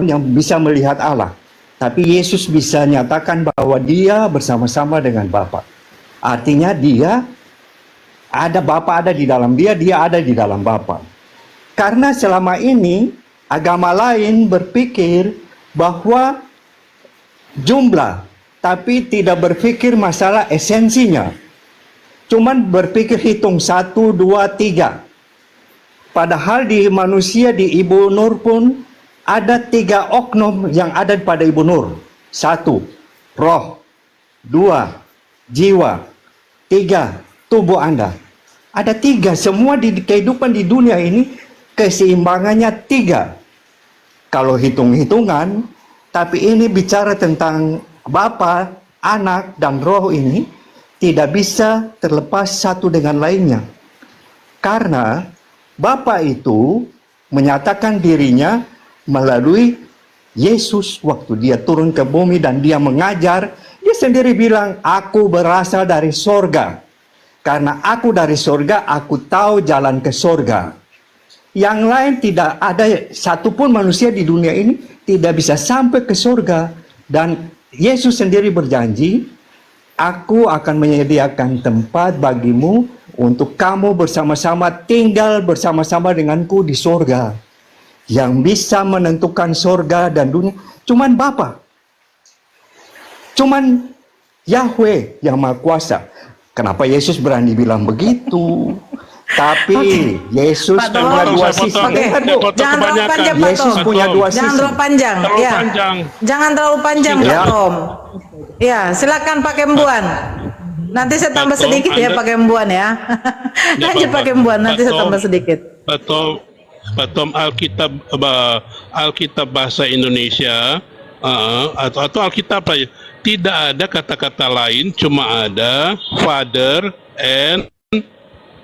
yang bisa melihat Allah. Tapi Yesus bisa nyatakan bahwa dia bersama-sama dengan Bapa. Artinya dia ada, Bapa ada di dalam dia, dia ada di dalam Bapa. Karena selama ini agama lain berpikir bahwa jumlah, tapi tidak berpikir masalah esensinya. Cuman berpikir hitung 1, 2, 3. Padahal di manusia, di Ibu Nur pun ada 3 oknum yang ada pada Ibu Nur. 1, roh. 2, jiwa. 3, tubuh Anda. Ada 3, semua di kehidupan di dunia ini keseimbangannya 3. Kalau hitung-hitungan, tapi ini bicara tentang Bapa, Anak, dan Roh ini tidak bisa terlepas satu dengan lainnya. Karena Bapa itu menyatakan dirinya melalui Yesus waktu dia turun ke bumi dan dia mengajar. Dia sendiri bilang, aku berasal dari sorga. Karena aku dari sorga, aku tahu jalan ke sorga. Yang lain tidak ada satupun manusia di dunia ini tidak bisa sampai ke sorga. Dan Yesus sendiri berjanji, aku akan menyediakan tempat bagimu untuk kamu bersama-sama tinggal bersama-sama denganku di sorga. Yang bisa menentukan sorga dan dunia cuman Bapa, cuman Yahweh yang Maha Kuasa. Kenapa Yesus berani bilang begitu? Tapi Yesus punya dua sisi. Jangan terlalu panjang, Pak Yesus Tom. punya dua sisi. Jangan terlalu panjang. Jangan terlalu panjang, Pak Tom. Ya, silakan Pak Kembuan. Nanti saya tambah sedikit ya Pak Kembuan ya. Lanjut Pak Kembuan, nanti saya tambah sedikit. Pak Tom, Alkitab bahasa Indonesia atau Alkitab aja, tidak ada kata-kata lain, cuma ada Father and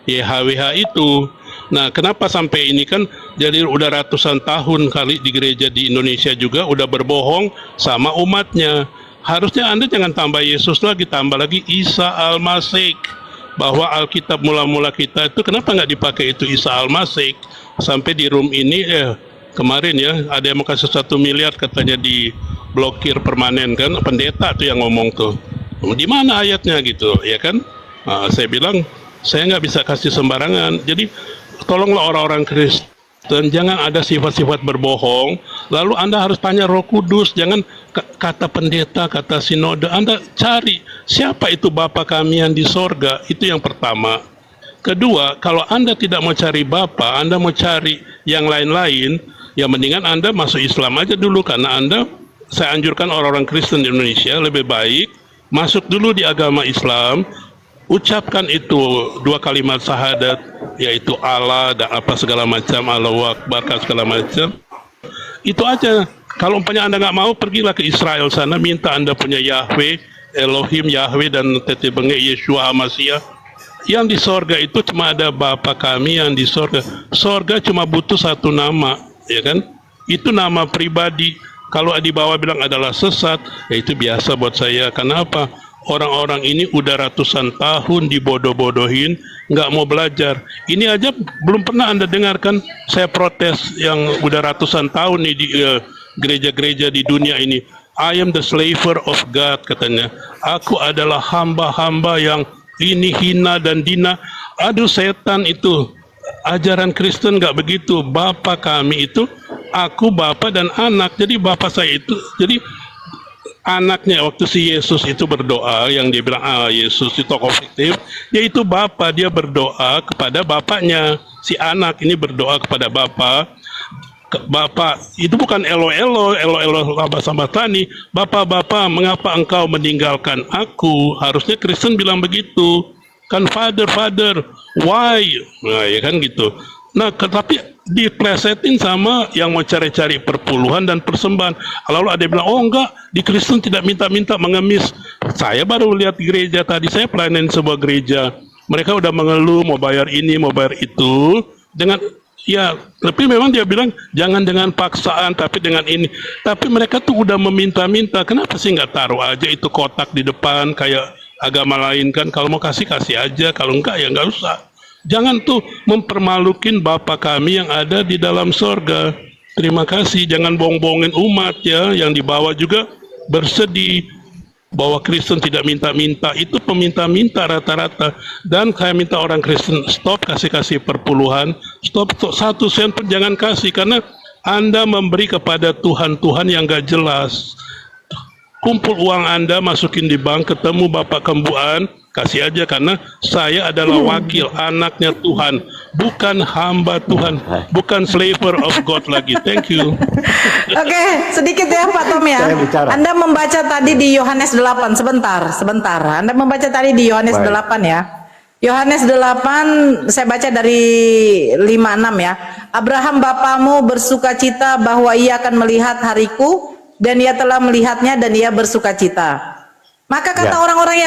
YHWH itu. Nah, kenapa sampai ini kan jadi udah ratusan tahun kali di gereja di Indonesia juga udah berbohong sama umatnya. Harusnya Anda jangan tambah Yesus lagi, tambah lagi Isa Al-Masih. Bahwa Alkitab mula-mula kita itu kenapa nggak dipakai itu Isa Al-Masih? Sampai di room ini kemarin ya ada yang mau kasih 1 miliar katanya diblokir permanen kan, pendeta tuh yang ngomong tuh. Di mana ayatnya gitu ya kan? Nah, saya bilang saya nggak bisa kasih sembarangan. Jadi tolonglah orang-orang Kristen jangan ada sifat-sifat berbohong. Lalu Anda harus tanya Roh Kudus, jangan kata pendeta, kata sinode. Anda cari siapa itu Bapa kami yang di sorga. Itu yang pertama. Kedua, kalau Anda tidak mau cari Bapa, Anda mau cari yang lain-lain, ya mendingan Anda masuk Islam aja dulu. Karena saya anjurkan orang-orang Kristen di Indonesia lebih baik masuk dulu di agama Islam, ucapkan itu 2 kalimat syahadat, yaitu Allah dan apa segala macam, Allahu Akbar segala macam. Itu aja. Kalau umpamanya Anda nggak mau, pergilah ke Israel sana, minta Anda punya Yahweh, Elohim, Yahweh, dan Tete Benge, Yeshua HaMashiach. Yang di sorga itu cuma ada Bapa kami yang di sorga. Sorga cuma butuh satu nama, ya kan? Itu nama pribadi. Kalau di bawah bilang adalah sesat, ya itu biasa buat saya. Kenapa? Orang-orang ini udah ratusan tahun dibodoh-bodohin, nggak mau belajar. Ini aja belum pernah Anda dengarkan saya protes yang udah ratusan tahun nih di gereja-gereja di dunia ini. I am the slaver of God, katanya. Aku adalah hamba-hamba yang ini hina dan dina. Aduh, setan itu. Ajaran Kristen nggak begitu. Bapa kami itu, aku Bapa dan anak. Jadi Bapa saya itu, jadi anaknya waktu si Yesus itu berdoa, yang dia bilang Yesus itu tokoh fiktif, yaitu Bapa, dia berdoa kepada bapaknya. Si anak ini berdoa kepada Bapa. Bapak itu bukan elo laba sama tani. Bapak, mengapa engkau meninggalkan aku? Harusnya Kristen bilang begitu kan, Father, why? Nah ya kan gitu. Nah tapi diplesetin sama yang mau cari-cari perpuluhan dan persembahan. Lalu ada yang bilang, oh enggak, di Kristen tidak minta-minta mengemis. Saya baru lihat gereja tadi, saya pelayanin sebuah gereja, mereka udah mengeluh mau bayar ini, mau bayar itu dengan ya, tapi memang dia bilang jangan dengan paksaan, tapi dengan ini. Tapi mereka tuh udah meminta-minta. Kenapa sih nggak taruh aja itu kotak di depan kayak agama lain kan? Kalau mau kasih aja, kalau enggak ya nggak usah. Jangan tuh mempermalukin Bapa kami yang ada di dalam sorga. Terima kasih, jangan bohong-bohongin umat ya, yang di bawah juga bersedih bahwa Kristen tidak minta-minta, itu peminta-minta rata-rata. Dan saya minta orang Kristen stop kasih perpuluhan, stop 1 sen pun jangan kasih, karena Anda memberi kepada Tuhan-Tuhan yang gak jelas. Kumpul uang Anda, masukin di bank, ketemu Bapak Kembuan, kasih aja, karena saya adalah wakil anaknya Tuhan, bukan hamba Tuhan, bukan slaver of God lagi. Thank you. Oke, sedikit ya Pak Tom ya. Saya bicara. Anda membaca tadi di Yohanes 8, sebentar. Anda membaca tadi di Yohanes Baik. 8 ya. Yohanes 8, saya baca dari 5-6 ya. Abraham bapamu bersukacita bahwa ia akan melihat hariku, dan ia telah melihatnya dan ia bersukacita. Maka kata Ya. orang-orang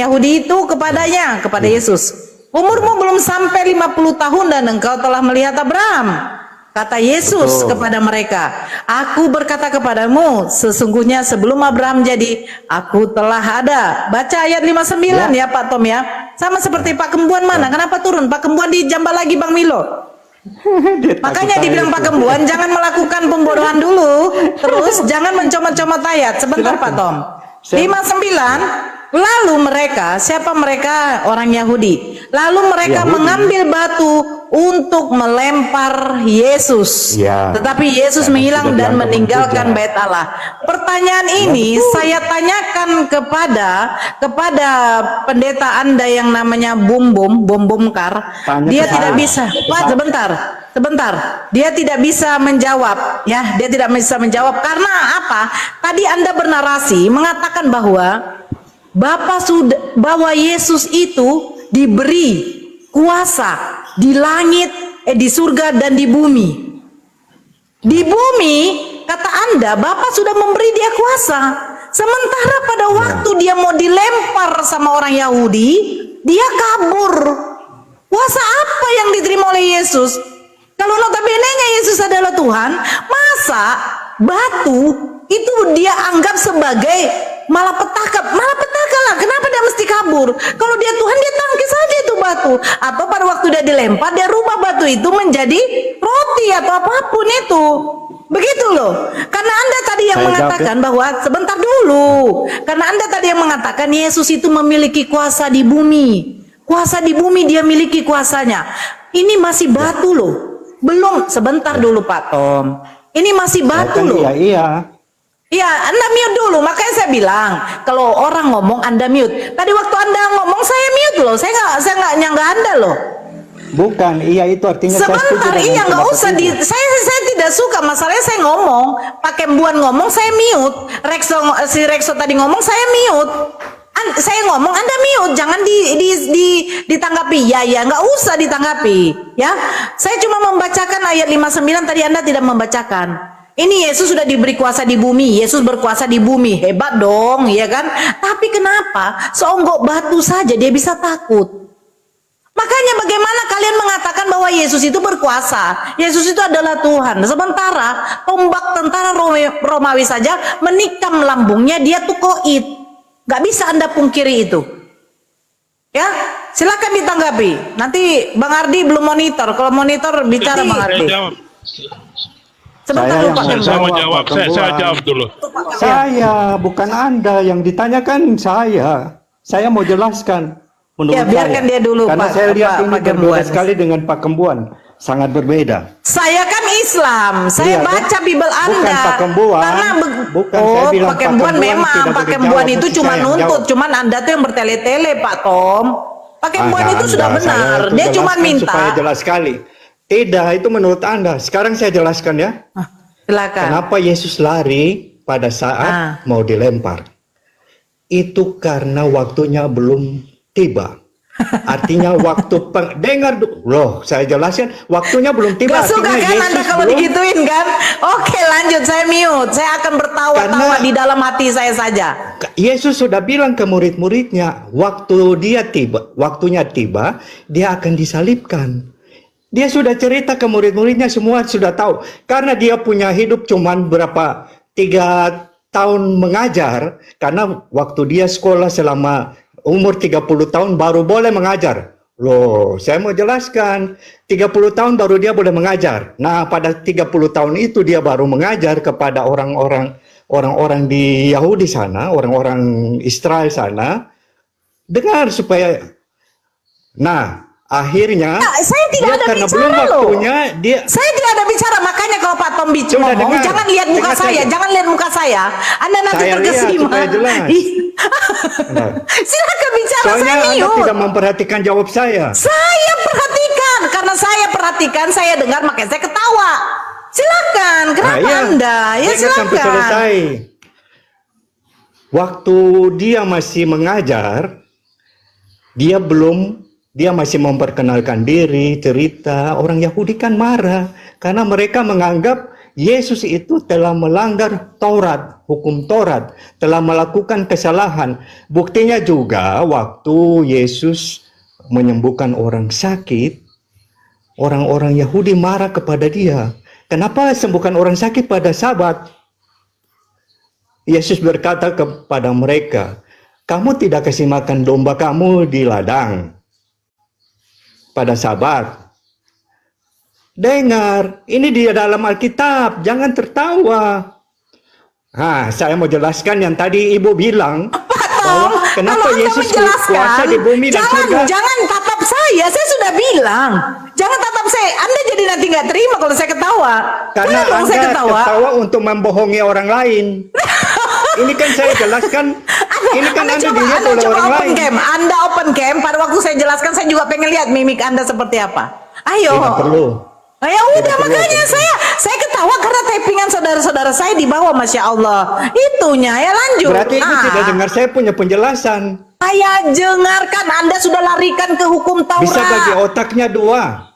Yahudi itu kepadanya, kepada Yesus, umurmu belum sampai 50 tahun dan engkau telah melihat Abraham. Kata Yesus Betul. kepada mereka, aku berkata kepadamu, sesungguhnya sebelum Abraham jadi, aku telah ada. Baca ayat 59 ya Pak Tom ya. Sama seperti Pak Kembuan mana? Kenapa turun? Pak Kembuan dijambal lagi Bang Milo. Dia Makanya takut dibilang saya Pak itu. Kembuan jangan melakukan pembodohan dulu, terus jangan mencomot-comot ayat. Sebentar Pak Tom. 59. Lalu mereka, siapa mereka? Orang Yahudi. Lalu mereka Yahudi. mengambil batu untuk melempar Yesus. Ya. Tetapi Yesus Karena menghilang sudah dan dianggap meninggalkan menghujat. bait Allah. Pertanyaan ini saya tanyakan kepada pendeta Anda yang namanya Bum Kar. Tanya Dia ke tidak saya. bisa. Ke Pak, saya. sebentar. Dia tidak bisa menjawab, ya. Dia tidak bisa menjawab karena apa? Tadi Anda bernarasi mengatakan bahwa bahwa Yesus itu diberi kuasa di langit, di surga dan di bumi. Di bumi, kata Anda, Bapak sudah memberi dia kuasa. Sementara pada waktu dia mau dilempar sama orang Yahudi, dia kabur. Kuasa apa yang diterima oleh Yesus? Kalau notabene-nya Yesus adalah Tuhan, masa batu itu dia anggap sebagai malapetaka lah. Kenapa dia mesti kabur? Kalau dia Tuhan, dia tangkis saja itu batu. Atau pada waktu dia dilempar, dia rubah batu itu menjadi roti atau apapun itu. Begitu loh. Karena Anda tadi yang Saya mengatakan bahwa sebentar dulu. Karena Anda tadi yang mengatakan Yesus itu memiliki kuasa di bumi. Kuasa di bumi dia miliki kuasanya. Ini masih batu loh. Belum, sebentar dulu Pak Tom. Ini masih batu loh. Iya. Iya, Anda mute dulu. Makanya saya bilang, kalau orang ngomong Anda mute. Tadi waktu Anda ngomong saya mute loh. Saya nggak nyangga Anda loh. Bukan, iya itu artinya saya setuju Sebentar, dengan iya nggak pendapat usah Ibu. saya tidak suka. Masalahnya saya ngomong, pakai Kembuan ngomong saya mute. Si Rexo tadi ngomong saya mute. Saya ngomong Anda mute, jangan ditanggapi. Ya nggak usah ditanggapi. Ya, saya cuma membacakan ayat 59 tadi Anda tidak membacakan. Ini Yesus sudah diberi kuasa di bumi. Yesus berkuasa di bumi. Hebat dong, ya kan? Tapi kenapa seonggok batu saja dia bisa takut? Makanya bagaimana kalian mengatakan bahwa Yesus itu berkuasa? Yesus itu adalah Tuhan. Sementara tombak tentara Romawi saja menikam lambungnya, dia tuh koid. Gak bisa Anda pungkiri itu. Ya, silakan ditanggapi. Nanti Bang Ardi belum monitor. Kalau monitor bicara Bang Ardi. Saya jawab. Sebentar Saya dulu yang Pak Saya Kembuan. mau jawab. Pak Saya Kembuan. jawab dulu. Saya, bukan Anda yang ditanyakan saya. Saya mau jelaskan. Menurut Ya, biarkan saya. dia dulu, Karena Pak- saya lihat Pak- ini Pak berbeda Kembuan. sekali dengan Pak Kembuan. Sangat berbeda. Saya kan Islam, saya Iya, baca kan? Bible Bukan Anda. Pak Kembuan. Karena Bukan, saya bilang Pak Kembuan Pak Kembuan memang tidak Pak boleh Kembuan jawab, itu mesti cuma saya yang nuntut, jawab. cuman Anda tuh yang bertele-tele Pak Tom. Pak Kembuan itu sudah benar, dia cuma minta. Supaya jelas sekali. Tidak, itu menurut Anda. Sekarang saya jelaskan ya. Silakan. Kenapa Yesus lari pada saat mau dilempar? Itu karena waktunya belum tiba. Artinya waktu dengar loh, saya jelaskan waktunya belum tiba. Gak suka Artinya kan Yesus Anda kalau belum- digituin kan? Oke lanjut, saya mute. Saya akan bertawa-tawa Karena- di dalam hati saya saja. Yesus sudah bilang ke murid-muridnya, waktunya tiba, dia akan disalibkan. Dia sudah cerita ke murid-muridnya, semua sudah tahu. Karena dia punya hidup cuman 3 tahun mengajar, karena waktu dia sekolah selama umur 30 tahun baru boleh mengajar. Loh, saya mau jelaskan. 30 tahun baru dia boleh mengajar. Nah, pada 30 tahun itu dia baru mengajar kepada orang-orang di Yahudi sana, orang-orang Israel sana. Dengar supaya, nah, akhirnya Saya tidak dia ada karena bicara belum loh. waktunya dia Saya tidak ada bicara, makanya kalau Pak Tom Sudah ngomong, dengar. jangan lihat muka Dengar saya, saja. jangan lihat muka saya. Anda nanti Saya lihat terkesima. supaya jelas. Ih. Nah. Silakan bicara, soalnya saya Anda mute. tidak memperhatikan jawab saya. Saya perhatikan, karena saya perhatikan, saya dengar, makanya saya ketawa. Silakan, kenapa iya. Anda? Ya Dengar sampai silakan. selesai. Waktu dia masih mengajar, dia masih memperkenalkan diri, cerita. Orang Yahudi kan marah karena mereka menganggap Yesus itu telah melanggar Taurat, hukum Taurat, telah melakukan kesalahan. Buktinya juga waktu Yesus menyembuhkan orang sakit, orang-orang Yahudi marah kepada dia. Kenapa sembuhkan orang sakit pada Sabat? Yesus berkata kepada mereka, kamu tidak kasih makan domba kamu di ladang pada Sabat. Dengar, ini di dalam Alkitab, jangan tertawa. Saya mau jelaskan yang tadi Ibu bilang, bahwa kenapa Kalau Anda Yesus menjelaskan, kuasa di bumi dan surga. Jangan tatap saya sudah bilang. Jangan tatap saya. Anda jadi nanti nggak terima kalau saya ketawa. Karena Kenapa saya Anda ketawa? tertawa untuk membohongi orang lain. Ini kan saya jelaskan, ini kan Anda dilihat oleh orang open lain. cam. Anda open cam. Pada waktu saya jelaskan, saya juga pengen lihat mimik Anda seperti apa. Ayo. Tidak perlu. Ya udah, Tidak perlu makanya open cam. saya ketawa karena tappingan saudara-saudara saya di bawah, Masya Allah. Itunya ya, lanjut. Berarti Ibu tidak dengar saya punya penjelasan. Saya dengarkan, Anda sudah larikan ke hukum Taurat. Bisa bagi otaknya dua.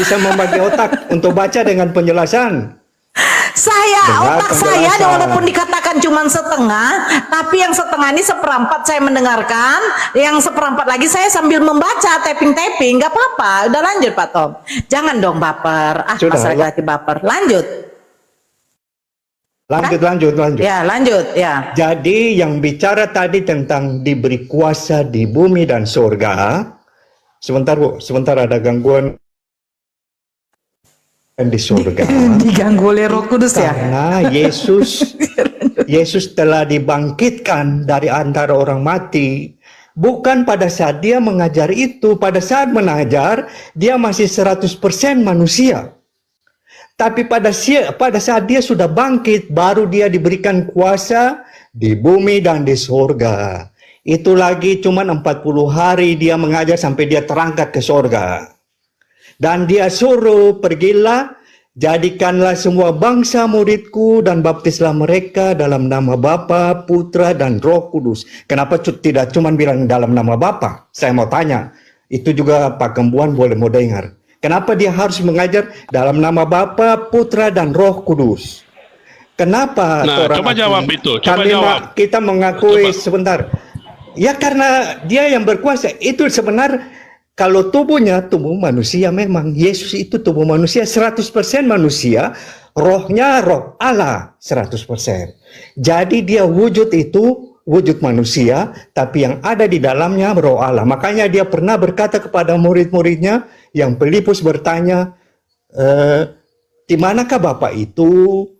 Bisa membagi otak untuk baca dengan penjelasan. Dengar Otak saya penjelasan. walaupun dikatakan cuma setengah, tapi yang setengah ini seperempat saya mendengarkan, yang seperempat lagi saya sambil membaca tapping-tapping, nggak apa-apa. Udah lanjut Pak Tom. Jangan dong baper. Sudah, Mas laki-laki baper. Lanjut. Lanjut. Ya, lanjut. Ya. Jadi yang bicara tadi tentang diberi kuasa di bumi dan surga. Sebentar Bu, sebentar ada gangguan di surga. Diganggu oleh Roh Kudus ya. Karena Yesus telah dibangkitkan dari antara orang mati. Bukan pada saat dia mengajar itu, pada saat mengajar dia masih 100% manusia. Tapi pada saat dia sudah bangkit, baru dia diberikan kuasa di bumi dan di surga. Itu lagi cuma 40 hari dia mengajar sampai dia terangkat ke surga. Dan dia suruh, pergilah, jadikanlah semua bangsa muridku dan baptislah mereka dalam nama Bapa, Putra, dan Roh Kudus. Kenapa tidak cuma bilang dalam nama Bapa? Saya mau tanya. Itu juga Pak Kembuan boleh mau dengar. Kenapa dia harus mengajar dalam nama Bapa, Putra, dan Roh Kudus? Kenapa? Nah, coba jawab itu. Coba jawab. Kita mengakui Coba. sebentar. Ya karena dia yang berkuasa. Itu sebenarnya kalau tubuhnya tubuh manusia, memang Yesus itu tubuh manusia 100% manusia, rohnya roh Allah 100%. Jadi dia wujud itu wujud manusia, tapi yang ada di dalamnya roh Allah. Makanya dia pernah berkata kepada murid-muridnya, yang Filipus bertanya, di manakah Bapa itu?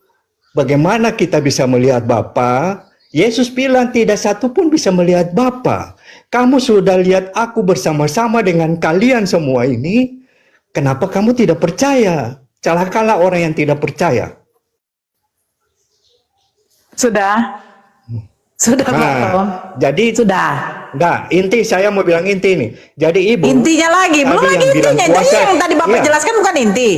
Bagaimana kita bisa melihat Bapa? Yesus bilang tidak satu pun bisa melihat Bapa. Kamu sudah lihat aku bersama-sama dengan kalian semua ini. Kenapa kamu tidak percaya? Celakalah orang yang tidak percaya. Sudah Pak Tom. Jadi Sudah. Enggak, inti saya mau bilang inti nih. Jadi Ibu, Intinya lagi, belum tadi lagi yang bilang intinya. kuasa, Yang tadi Bapak iya. jelaskan bukan inti.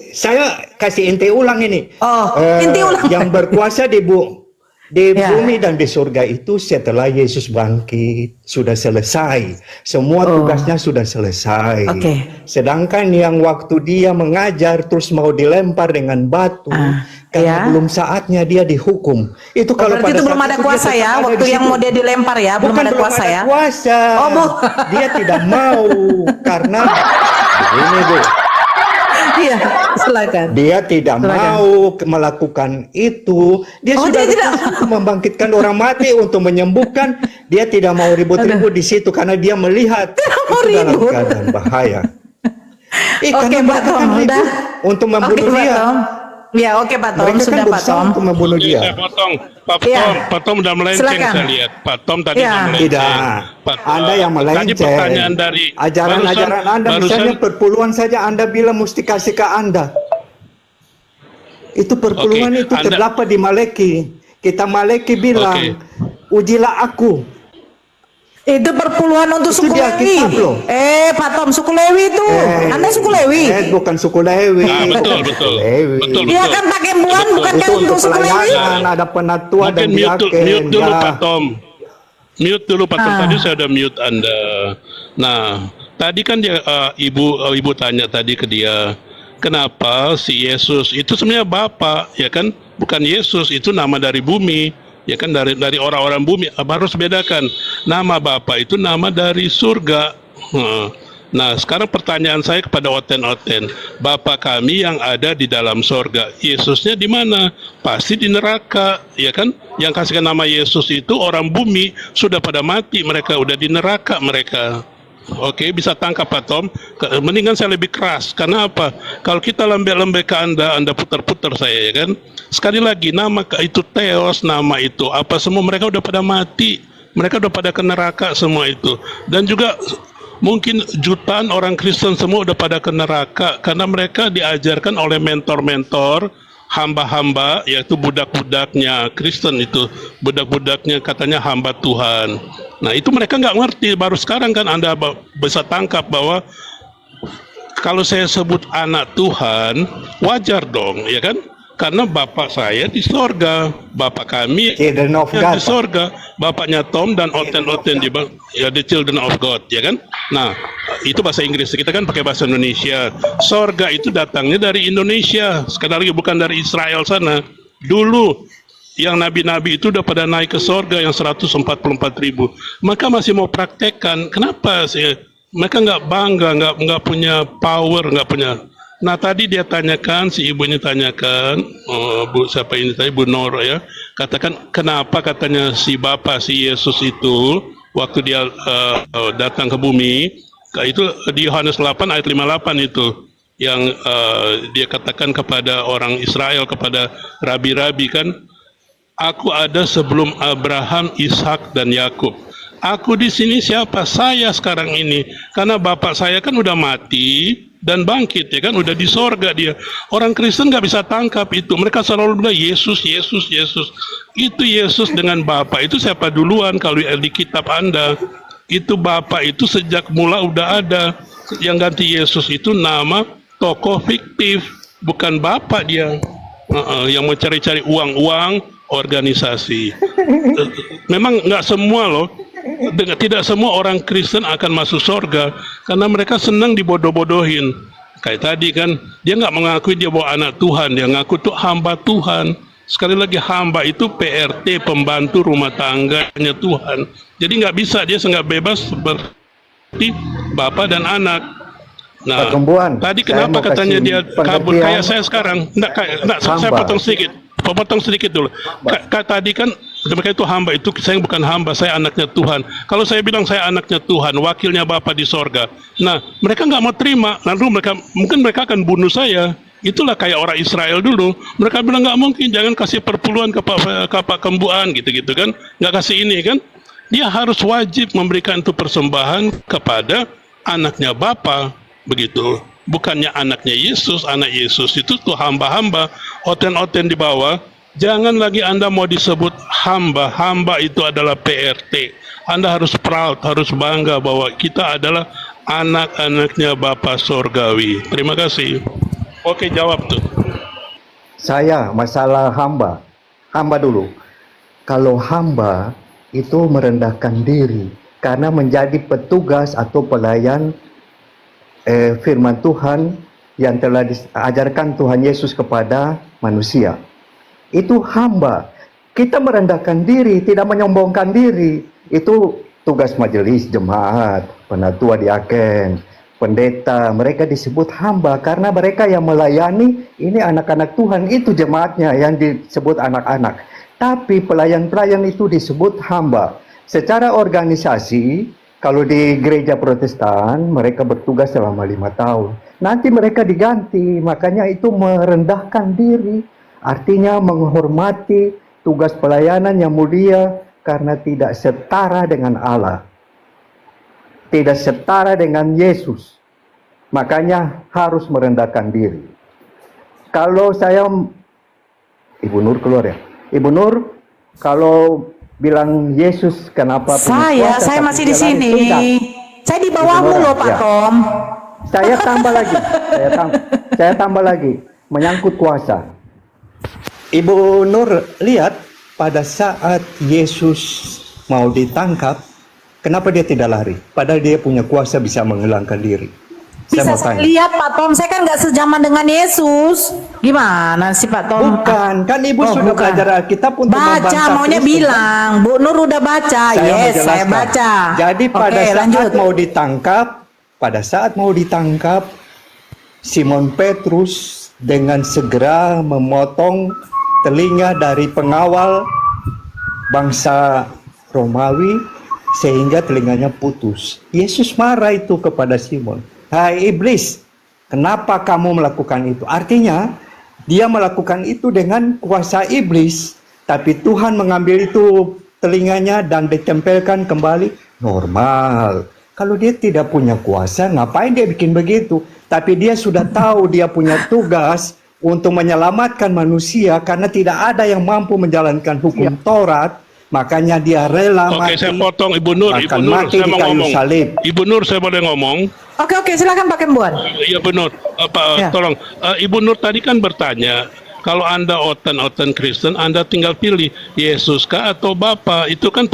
Saya kasih inti ulang ini. Oh, inti ulang. Yang berkuasa di Ya. bumi dan di surga itu setelah Yesus bangkit sudah selesai. Semua tugasnya sudah selesai. Oke. Sedangkan yang waktu dia mengajar terus mau dilempar dengan batu karena ya. belum saatnya dia dihukum. Itu kalau Berarti pada itu belum saat ada itu kuasa dia ya, tetap ada waktu di yang situ. mau dia dilempar ya, belum Bukan ada kuasa ya. Kuasa. Oh, Dia tidak mau karena ini Bu. Iya, silakan. Dia tidak Silakan. mau melakukan itu. Dia Oh, sudah dia tidak berusaha membangkitkan orang mati untuk menyembuhkan. Dia tidak mau ribut-ribut di situ karena dia melihat mau itu dalam ribut. keadaan bahaya. Oke, Karena Pak mereka Tom, kan ribut udah. untuk Oke, membunuh Pak dia. Tom. Ya, oke Pak Tom, Mereka kan sudah Pak berusaha Tom. untuk membunuh Oke, dia. saya potong. Pak Iya. Tom, Pak Tom udah melenceng Silakan. saya lihat. Pak Tom tadi Iya. udah melenceng. Tidak, Pak, Anda yang Tadi melenceng. pertanyaan dari Ajaran-ajaran Anda, misalnya perpuluhan saja Anda bilang mesti kasih ke Anda. Itu perpuluhan Oke, itu Anda- terdapat di Maleki. Kita Maleki bilang, Oke. ujilah aku. Itu perpuluhan untuk Itu suku di Lewi. Alkitab loh. Pak Tom, suku Lewi itu. Anda suku Lewi. Bukan suku Lewi. Ah, betul, betul. Lewi. Betul, Dia kan pakai embuan, Betul. bukannya Itu untuk untuk suku Lewi. pelayanan, ada penatua dan Mungkin mute diaken. dulu Ya. Pak Tom. Mute dulu Pak Tom. Ah. Tadi saya udah mute Anda. Nah, tadi kan dia ibu tanya tadi ke dia, kenapa si Yesus itu sebenarnya Bapa, ya kan? Bukan Yesus, itu nama dari bumi, ya kan, dari orang-orang bumi. Harus bedakan. Nama Bapa itu nama dari surga. Nah, sekarang pertanyaan saya kepada Oten-Oten, Bapa kami yang ada di dalam sorga, Yesusnya di mana? Pasti di neraka, ya kan? Yang kasihkan nama Yesus itu orang bumi, sudah pada mati mereka, udah di neraka mereka. Oke, bisa tangkap Pak Tom. Mendingan saya lebih keras. Karena apa? Kalau kita lembek-lembek ke Anda putar-putar saya, ya kan? Sekali lagi, nama itu Theos, nama itu apa semua mereka udah pada mati. Mereka udah pada ke neraka semua itu. Dan juga mungkin jutaan orang Kristen semua udah pada ke neraka karena mereka diajarkan oleh mentor-mentor hamba-hamba, yaitu budak-budaknya Kristen itu, budak-budaknya katanya hamba Tuhan. Nah itu mereka nggak ngerti, baru sekarang kan Anda bisa tangkap bahwa kalau saya sebut anak Tuhan wajar dong, ya kan? Karena bapak saya di sorga, bapak kami Children of di God. sorga, bapaknya Tom dan Oten-Oten di ya, the children of God, ya kan? Nah, itu bahasa Inggris, kita kan pakai bahasa Indonesia. Sorga itu datangnya dari Indonesia, sekali lagi bukan dari Israel sana. Dulu yang nabi-nabi itu udah pada naik ke sorga yang 144.000. Maka masih mau praktekkan, kenapa sih? Mereka nggak bangga, nggak punya power, nggak punya. Nah tadi dia tanyakan, si ibu ini tanyakan, Bu siapa ini tadi, Bu Noro ya, katakan kenapa katanya si Bapa si Yesus itu waktu dia datang ke bumi, itu di Yohanes 8 ayat 58 itu yang dia katakan kepada orang Israel, kepada rabi-rabi kan, aku ada sebelum Abraham, Ishak dan Yakub. Aku di sini siapa? Saya sekarang ini, karena bapak saya kan udah mati dan bangkit, ya kan, udah di sorga dia. Orang Kristen nggak bisa tangkap itu. Mereka selalu bilang Yesus, Yesus, Yesus. Itu Yesus dengan Bapa itu siapa duluan? Kalau di kitab Anda itu Bapa itu sejak mula udah ada. Yang ganti Yesus itu nama tokoh fiktif, bukan Bapa dia. Yang mau cari-cari uang organisasi. Memang nggak semua loh. Tidak semua orang Kristen akan masuk surga karena mereka senang dibodoh-bodohin. Kayak tadi kan, dia nggak mengakui dia bawa anak Tuhan, dia ngaku tuh hamba Tuhan. Sekali lagi, hamba itu PRT, pembantu rumah tangganya Tuhan. Jadi nggak bisa, dia nggak bebas seperti bapak dan anak. Nah, Pak Gembuan, tadi saya kenapa mau katanya kasih dia kabur pengertian. kayak saya sekarang? Enggak, saya Hamba. potong sedikit dulu. Tadi kan mereka itu hamba, itu saya bukan hamba, saya anaknya Tuhan. Kalau saya bilang saya anaknya Tuhan, wakilnya Bapa di sorga, nah mereka nggak mau terima, lalu mungkin mereka akan bunuh saya. Itulah kayak orang Israel dulu, mereka bilang nggak mungkin, jangan kasih perpuluhan ke Pak Kembuan gitu-gitu kan, nggak kasih ini kan. Dia harus wajib memberikan itu persembahan kepada anaknya Bapa, begitu. Bukannya anaknya Yesus, anak Yesus itu tuh hamba-hamba, oten-oten di bawah. Jangan lagi Anda mau disebut hamba. Hamba itu adalah PRT. Anda harus proud, harus bangga bahwa kita adalah anak-anaknya Bapa Sorgawi. Terima kasih. Oke, jawab tuh. Saya masalah hamba. Hamba dulu. Kalau hamba itu merendahkan diri karena menjadi petugas atau pelayan firman Tuhan yang telah diajarkan Tuhan Yesus kepada manusia. Itu hamba. Kita merendahkan diri, tidak menyombongkan diri. Itu tugas majelis jemaat, penatua diaken, pendeta, mereka disebut hamba karena mereka yang melayani ini anak-anak Tuhan, itu jemaatnya yang disebut anak-anak. Tapi pelayan-pelayan itu disebut hamba. Secara organisasi, kalau di gereja Protestan mereka bertugas selama 5 tahun. Nanti mereka diganti, makanya itu merendahkan diri, artinya menghormati tugas pelayanan yang mulia karena tidak setara dengan Allah, tidak setara dengan Yesus. Makanya harus merendahkan diri. Kalau saya, Ibu Nur keluar ya? Ibu Nur, kalau bilang Yesus kenapa punya kuasa, Saya tapi masih di dia lari, sini. tidak. Saya di bawahmu Ibu Nur, loh Pak ya. Tom. Saya tambah lagi, saya tambah lagi, menyangkut kuasa. Ibu Nur lihat pada saat Yesus mau ditangkap, kenapa dia tidak lari? Padahal dia punya kuasa bisa menghilangkan diri. Bisa mau saya tanya. lihat Pak Tom, saya kan nggak sejaman dengan Yesus. Gimana sih Pak Tom? Bukan, kan Ibu Oh, sudah bukan. belajar Alkitab untuk Baca, membantah maunya Kristus, kan? bilang. Bu Nur udah baca. Saya Yes, saya menjelaskan. baca. Jadi pada Oke, saat lanjut. mau ditangkap, Simon Petrus dengan segera memotong telinga dari pengawal bangsa Romawi sehingga telinganya putus. Yesus marah itu kepada Simon. Hai iblis, kenapa kamu melakukan itu? Artinya dia melakukan itu dengan kuasa iblis, tapi Tuhan mengambil itu telinganya dan ditempelkan kembali normal. Kalau dia tidak punya kuasa, ngapain dia bikin begitu? Tapi dia sudah tahu dia punya tugas untuk menyelamatkan manusia karena tidak ada yang mampu menjalankan hukum Taurat, makanya dia rela Oke, mati. saya potong Ibu Nur. Bahkan Ibu Nur, mati saya di mau kayu ngomong. salib. Ibu Nur, saya boleh ngomong? Oke, silakan Pak Kembuan. Iya benar. Ya. Tolong, Ibu Nur tadi kan bertanya, kalau Anda oten Kristen, Anda tinggal pilih Yesus kah atau Bapa. Itu kan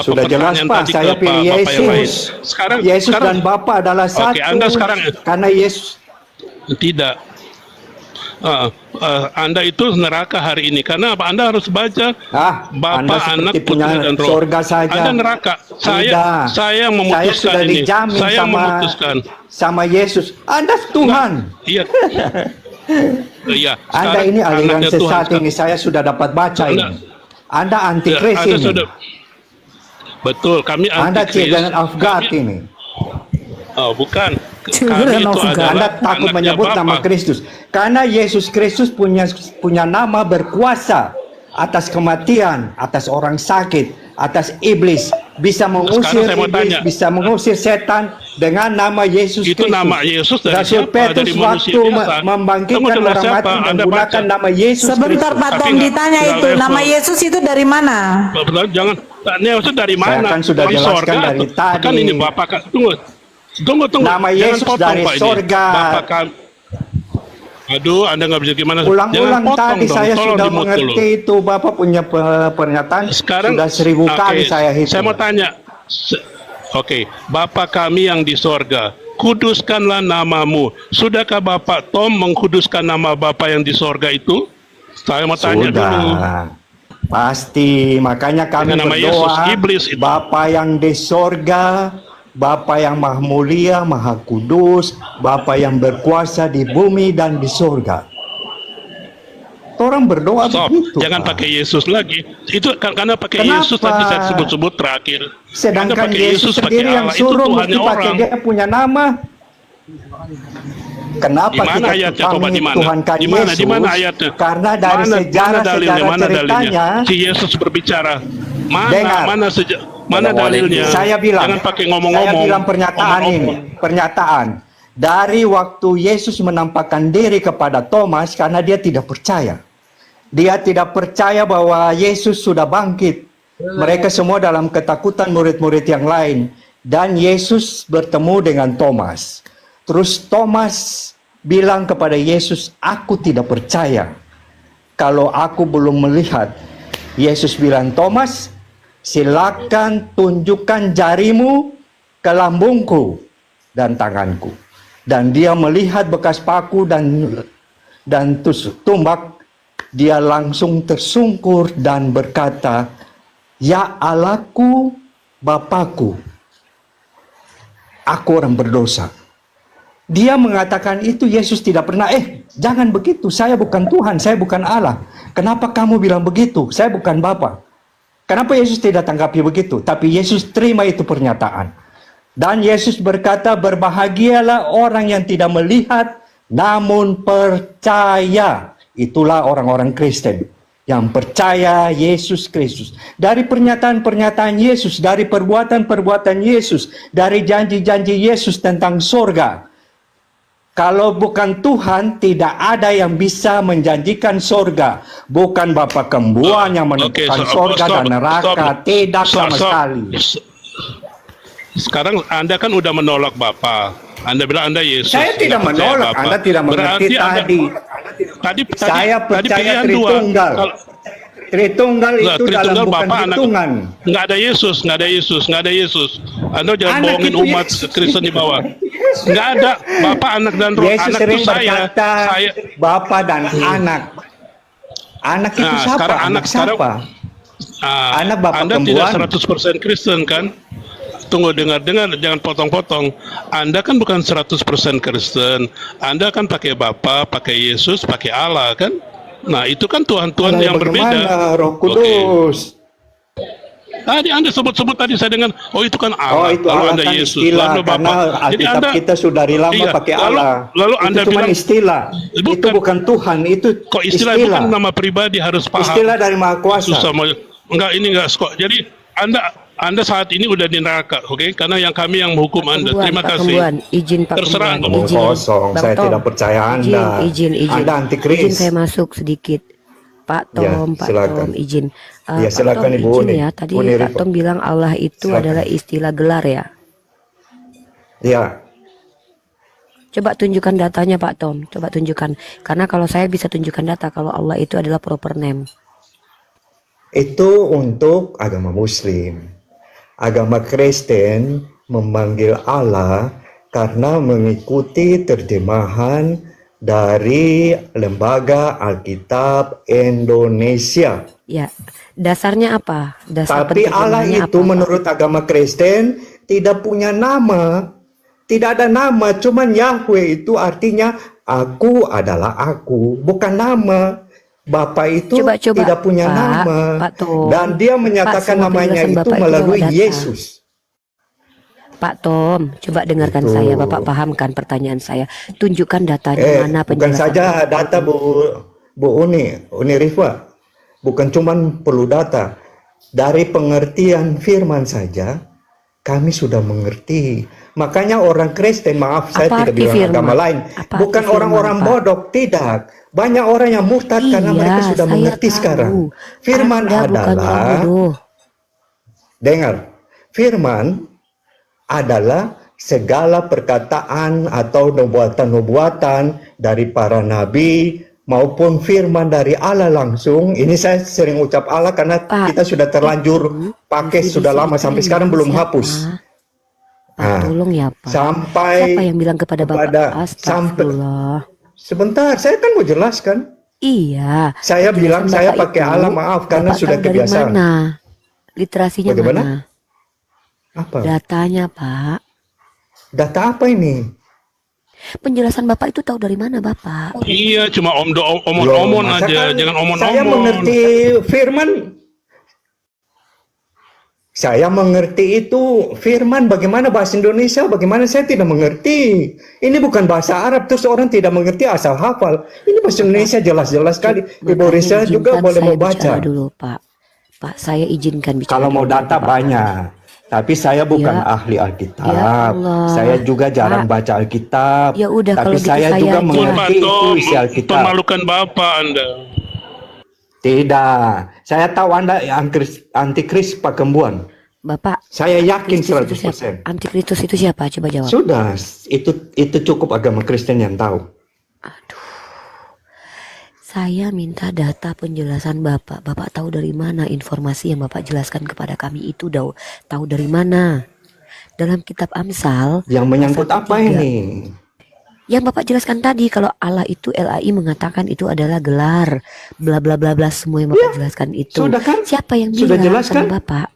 Sudah jelas pertanyaan Pak, tadi saya ke pilih Bapak yang lain. Yesus. Sekarang Yesus dan Bapa adalah satu. Oke, Anda sekarang karena Yesus tidak. Anda itu neraka hari ini karena apa? Anda harus baca Anda Bapa, seperti Anak, punya Putri dan Roh. surga saja. Anda neraka. Saya yang memutuskan saya sudah ini. dijamin Saya yang memutuskan. sama Yesus. Anda Tuhan. Iya. Iya. Anda sekarang ini aliran anaknya sesat Tuhan. ini, saya sudah dapat baca Anda- ini. Anda antikris Anda ini. sudah- Betul, kami Anda antikris. children of God Kami- ini. Oh, bukan. Children Kami itu of God. adalah Anda takut anaknya menyebut Bapa. nama Kristus. Karena Yesus Kristus punya nama berkuasa atas kematian, atas orang sakit, atas iblis. Bisa mengusir Sekarang saya mau iblis, tanya. bisa mengusir setan dengan nama Yesus Itu Kristus. nama Yesus dari Rasul siapa? Petrus Dari manusia waktu biasa. membangkitkan Kamu dengar orang siapa? mati Anda menggunakan baca. nama Yesus Sebentar Kristus. Pak Tapi Tom nggak- ditanya nggak itu level. nama Yesus itu dari mana? Jangan. Yesus dari mana? Saya kan sudah Dari jelaskan sorga dari atau- tadi. Kan ini Bapak kan. Tunggu. Nama Jangan Yesus potong, dari Pak, ini. sorga. Bapak kan. Aduh, Anda nggak bisa gimana? Ulang-ulang Jangan potong tadi dong. saya Tolong sudah di-mute mengerti dulu. itu. Bapak punya pernyataan Sekarang sudah 1000 kali oke, saya hitung. Saya mau tanya. Oke, Bapa kami yang di sorga, kuduskanlah namamu. Sudahkah Bapak Tom mengkuduskan nama Bapa yang di sorga itu? Saya mau tanya dulu. Pasti, makanya kami Dengan nama berdoa, Yesus, iblis itu. Bapa yang di sorga, Bapa yang maha mulia, maha kudus, Bapa yang berkuasa di bumi dan di sorga. Orang berdoa Stop, begitu. jangan Pak. pakai Yesus lagi. Itu karena pakai Kenapa? Yesus tadi saya sebut-sebut terakhir. Anda Sedangkan pakai Yesus pakai sendiri yang Allah, itu suruh Tuhannya mesti pakai orang. dia punya nama. Kenapa Di mana kita ayatnya? Coba pahami di mana? Tuhankan Di mana? Yesus? Di mana ayatnya? Karena dari Mana sejarah dalilnya? Mana ceritanya, dalilnya? Si Yesus berbicara. Dengar. Mana dalilnya? Saya bilang, Jangan pakai ngomong-ngomong. saya bilang pernyataan ini, pernyataan. Dari waktu Yesus menampakkan diri kepada Thomas karena dia tidak percaya. Dia tidak percaya bahwa Yesus sudah bangkit. Mereka semua dalam ketakutan murid-murid yang lain. Dan Yesus bertemu dengan Thomas. Terus Thomas bilang kepada Yesus, aku tidak percaya kalau aku belum melihat. Yesus bilang, Thomas, silakan tunjukkan jarimu ke lambungku dan tanganku. Dan dia melihat bekas paku dan tumbak. Dia langsung tersungkur dan berkata, ya Allahku, Bapakku. aku orang berdosa. Dia mengatakan itu, Yesus tidak pernah, jangan begitu, saya bukan Tuhan, saya bukan Allah. Kenapa kamu bilang begitu? Saya bukan Bapa. Kenapa Yesus tidak tanggapi begitu? Tapi Yesus terima itu pernyataan. Dan Yesus berkata, berbahagialah orang yang tidak melihat, namun percaya. Itulah orang-orang Kristen yang percaya Yesus Kristus. Dari pernyataan-pernyataan Yesus, dari perbuatan-perbuatan Yesus, dari janji-janji Yesus tentang surga. Kalau bukan Tuhan, tidak ada yang bisa menjanjikan surga. Bukan Bapa Kembuan yang menentukan surga dan neraka. Tidak sama sekali. Sekarang Anda kan udah menolak Bapa. Anda bilang Anda Yesus. Saya tidak menolak. Bapa. Anda tidak mengerti tadi. Saya percaya Tritunggal. Tritunggal itu dalam bukan hitungan. Nggak ada Yesus, nggak ada Yesus, nggak ada Yesus. Anda jangan bohongin umat Kristen di bawah. Nggak ada Bapa, Anak dan Roh. Yesus Anak sering itu berkata Bapa dan Anak. Anak itu siapa? Sekarang Anak siapa? Anak Bapa Anda Kembuan. tidak 100% Kristen kan? Tunggu, dengar, jangan potong-potong. Anda kan bukan 100% Kristen. Anda kan pakai Bapa, pakai Yesus, pakai Allah kan? Nah, itu kan Tuhan-Tuhan yang berbeda. Roh Kudus. Tadi Anda sebut-sebut tadi saya dengar, itu kan Allah. Oh, itu lalu Allah Anda kan Yesus, istilah, lalu karena Bapak. Jadi Alkitab Anda kita sudah dari lama pakai Allah. Lalu Anda itu cuma bilang istilah. Itu bukan Tuhan, itu kok istilah bukan nama pribadi, harus paham. Istilah dari Maha Kuasa. Susah enggak, ini enggak kok. Jadi Anda saat ini udah di neraka, oke? Karena yang kami yang menghukum Anda. Terima Pak kasih. Kembuan, izin Pak Terserah Kembuan, izin. Kosong, Bang saya Tom, tidak percaya Anda. Izin. Anda Izin antikris. saya masuk sedikit. Pak Ya, Tom, Pak silakan. Tom, izin. Ya, Pak silakan, Tom, Ibu izin Uni. ya. Tadi Uni Pak Rifa. Tom bilang Allah itu Silakan. adalah istilah gelar ya. Ya, Coba tunjukkan datanya Pak Tom. Coba tunjukkan. Karena kalau saya bisa tunjukkan data kalau Allah itu adalah proper name. itu untuk agama Muslim. Agama Kristen memanggil Allah karena mengikuti terjemahan dari Lembaga Alkitab Indonesia. Ya, dasarnya apa? Dasar Tapi Allah penerjemahannya itu apa, Pak? menurut agama Kristen tidak punya nama. Tidak ada nama, cuman Yahweh itu artinya aku adalah aku, bukan nama. Bapa itu Coba, tidak punya Pak, nama. Pak Tom. Dan dia menyatakan Pak, semua namanya penjelasan itu Bapak itu melalui bawa data. Yesus. Pak Tom, coba dengarkan Itu. saya, Bapak pahamkan pertanyaan saya. Tunjukkan datanya mana Bukan penjelasan. saja data Bu Uni Rifa. Bukan cuman perlu data. Dari pengertian firman saja, kami sudah mengerti. Makanya orang Kristen, maaf saya Apa tidak arti bilang firman? agama lain. Apa Bukan arti firman, orang-orang Pak? bodoh, tidak. Banyak orang yang murtad karena mereka sudah saya mengerti tahu. sekarang. Firman Anda bukan orang adalah, bodoh. dengar, firman adalah segala perkataan atau nubuatan-nubuatan dari para nabi maupun firman dari Allah langsung. Ini saya sering ucap Allah karena Pak, kita sudah terlanjur pakai Di sudah sini lama sampai kan sekarang belum siapa? hapus. Pak, Nah, tolong ya Pak. sampai Siapa yang bilang kepada Bapak? Astagfirullah. Sebentar, saya kan mau jelaskan. Iya. Saya penjelasan bilang saya Bapak pakai itu, Allah, maaf karena Bapak sudah tahu dari kebiasaan. mana? Literasinya Bagaimana? mana? Apa? Datanya Pak. Data apa ini? Penjelasan Bapak itu tahu dari mana Bapak? Iya, cuma omon-omon Masa aja, kan jangan Saya omon-omon. mengerti firman. Saya mengerti itu firman, bagaimana bahasa Indonesia, bagaimana saya tidak mengerti. Ini bukan bahasa Arab, terus orang tidak mengerti asal hafal. Ini bahasa Indonesia jelas-jelas sekali. Ibu Makanya Risa juga izinkan boleh saya membaca. bicara dulu Pak. Pak, saya izinkan bicara. Kalau mau dulu, data Pak. banyak. Tapi saya bukan Ya. ahli Alkitab. Ya Allah. Saya juga jarang Pak. baca Alkitab. Ya udah, tapi kalau gitu saya saya juga aja. mengerti itu Tom, isi Alkitab. pemalukan Bapak Anda. Tidak. Saya tahu Anda antikris Pak Kembuan. Bapak, Saya yakin Kristus itu 100%. siapa? Antikristus itu siapa? Coba jawab. Sudah, itu cukup agama Kristen yang tahu. Aduh. Saya minta data penjelasan Bapak. Bapak tahu dari mana informasi yang Bapak jelaskan kepada kami itu tahu dari mana? Dalam kitab Amsal Yang menyangkut pasal apa 3, ini? yang Bapak jelaskan tadi kalau Allah itu LAI mengatakan itu adalah gelar bla bla bla bla, semua yang Bapak jelaskan itu. sudah kan? Siapa yang Sudah bilang jelas kan? sama Bapak?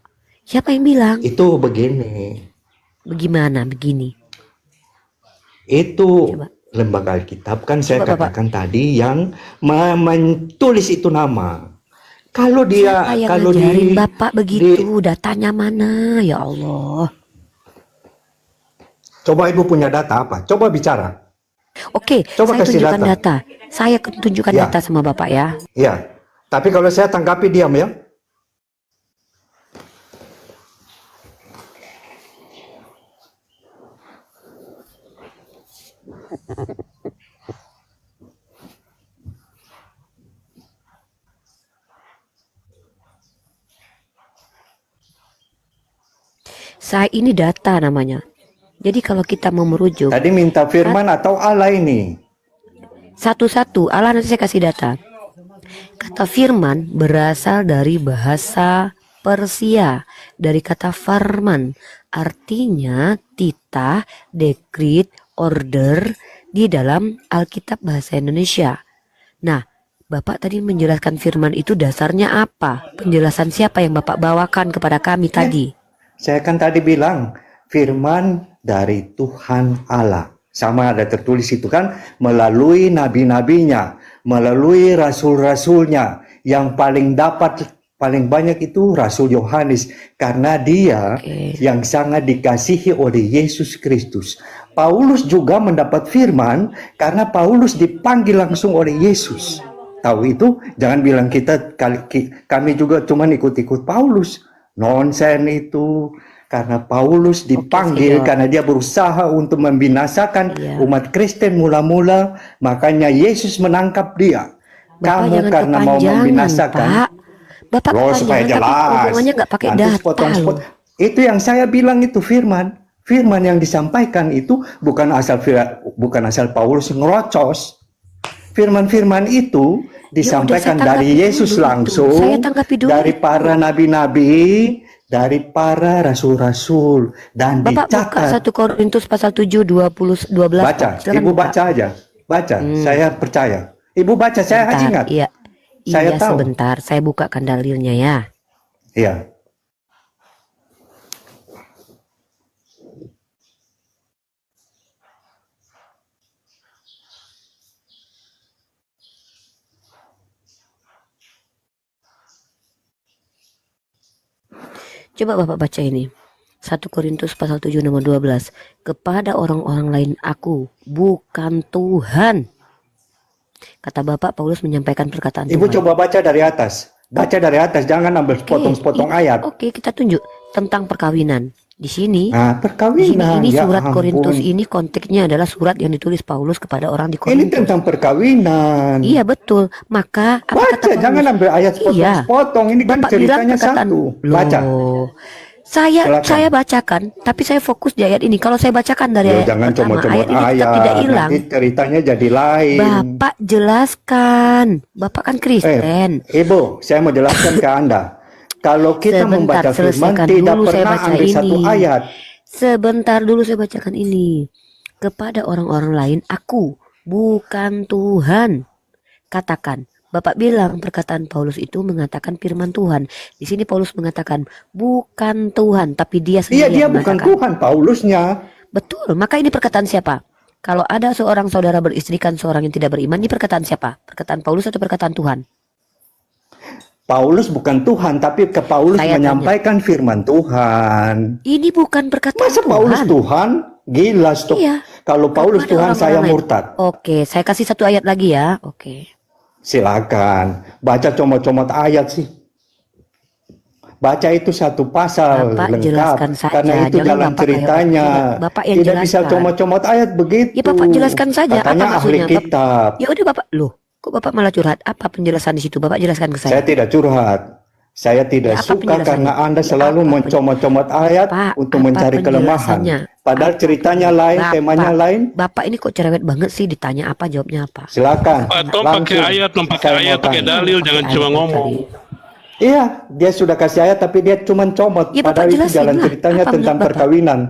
Siapa yang bilang? Itu begini. Bagaimana begini? Itu Coba. lembaga Alkitab kan saya Coba, Bapak. katakan tadi yang menulis itu nama. Kalau dia Siapa yang kalau ngajarin di Bapak begitu? Datanya mana? Ya Allah. coba Ibu punya data apa? Coba bicara. Oke, Coba saya kasih tunjukkan data. data. Saya tunjukkan Ya. data sama Bapak ya. Ya. Tapi kalau saya tanggapi diam ya. Saya ini data namanya. Jadi kalau kita mau merujuk Tadi minta firman atau Allah ini. satu-satu, Allah nanti saya kasih data. Kata firman berasal dari bahasa Persia, dari kata farman, artinya titah, dekrit, order di dalam Alkitab bahasa Indonesia. Nah, Bapak tadi menjelaskan firman itu dasarnya apa? Penjelasan siapa yang Bapak bawakan kepada kami tadi? Saya kan tadi bilang firman dari Tuhan Allah. Sama ada tertulis itu kan, melalui nabi-nabinya, melalui rasul-rasulnya. Yang paling banyak itu Rasul Yohanes, karena dia yang sangat dikasihi oleh Yesus Kristus. Paulus juga mendapat firman karena Paulus dipanggil langsung oleh Yesus. Tahu itu? Jangan bilang kami juga cuma ikut-ikut Paulus. Nonsen itu. Karena Paulus dipanggil, Oke, karena dia berusaha untuk membinasakan umat Kristen mula-mula, makanya Yesus menangkap dia. Bapak Kamu jangan karena mau kepanjangan, membinasakan, Pak. Bapak loh supaya kepanjangan tapi jelas. omongannya nggak pakai Nanti data sepotong-sepotong. loh. Itu yang saya bilang itu firman. Firman yang disampaikan itu bukan asal Paulus ngerocos. Firman-firman itu disampaikan saya dari tanggapi Yesus dulu itu. langsung, Saya tanggapi dulu dari itu. para nabi-nabi, dari para rasul-rasul, dan Bapak buka dicatat. 1 Korintus pasal 7 12. Baca, Pak. Silakan Ibu buka. baca aja. Baca, saya percaya. Ibu baca, saya Sebentar, ingat. iya. Saya Iya, tahu. sebentar. Saya bukakan dalilnya ya. Iya. Coba Bapak baca ini. 1 Korintus pasal 7 nomor 12. Kepada orang-orang lain aku, bukan Tuhan. Kata Bapak, Paulus menyampaikan perkataan Ibu Tuhan. coba baca dari atas. Baca dari atas, jangan ambil sepotong-sepotong ayat. Oke, kita tunjuk tentang perkawinan. Di sini, Nah, di sini perkawinan. ini Ya surat ampun. Korintus ini konteksnya adalah surat yang ditulis Paulus kepada orang di Ini Korintus. tentang perkawinan. Iya betul. Maka apa kata Baca, Paulus? jangan ambil ayat Iya. sepotong-sepotong. Ini kan Bapak bilang ceritanya perkataan. satu. Loh, Baca. Silakan. saya bacakan, tapi saya fokus di ayat ini. Kalau saya bacakan dari Loh, ayat jangan pertama, comot-comot ayat ini tetap ayat. tidak hilang. Nanti ceritanya jadi lain. Bapak jelaskan. Bapak kan Kristen. Ibu, saya mau jelaskan ke Anda. Kalau kita Sebentar, membaca firman, selesaikan tidak dulu saya pernah baca ambil satu ini. ayat. Sebentar dulu saya bacakan ini. Kepada orang-orang lain, aku bukan Tuhan. Katakan. Bapak bilang perkataan Paulus itu mengatakan firman Tuhan. Di sini Paulus mengatakan bukan Tuhan, tapi dia Iya, sendiri dia yang bukan mengatakan. Tuhan, Paulusnya. Betul, maka ini perkataan siapa? Kalau ada seorang saudara beristrikan seorang yang tidak beriman, ini perkataan siapa? Perkataan Paulus atau perkataan Tuhan? Paulus bukan Tuhan, tapi ke Paulus Saya menyampaikan firman Tuhan. Ini bukan perkataan Masa Tuhan. Paulus Tuhan? Gila, stop. Iya. Kalau Paulus Kepada Tuhan, saya orang-orang lain. murtad. Oke, saya kasih satu ayat lagi ya. Oke. Silakan. Baca comot-comot ayat sih. Baca itu satu pasal Bapak lengkap. jelaskan saja, Karena itu jangan dalam Bapak ceritanya. kayak Bapak yang Tidak bisa jelaskan. comot-comot ayat begitu. Ya Bapak jelaskan saja. Katanya Apa ahli maksudnya? kitab. Ya udah Bapak, loh, kok Bapak malah curhat? Apa penjelasan di situ? Bapak jelaskan ke Saya saya. tidak curhat. Saya tidak Ya, apa suka penjelasannya? karena Anda Ya, selalu apa mencomot-comot ayat Pak, untuk apa mencari kelemahan. penjelasannya? Padahal ceritanya lain, Bapak, temanya lain. Bapak ini kok cerewet banget sih, ditanya apa jawabnya apa? Silakan. Pak Tom pakai Langsung. ayat, Tom Saya pakai mau ayat, pakai tanya. dalil, jangan Pakai cuma ayat ngomong. tadi. Iya, dia sudah kasih ayat tapi dia cuma comot. Ya, Bapak Padahal itu jelasin jalan lah. ceritanya Apa tentang menurut Bapak? perkawinan.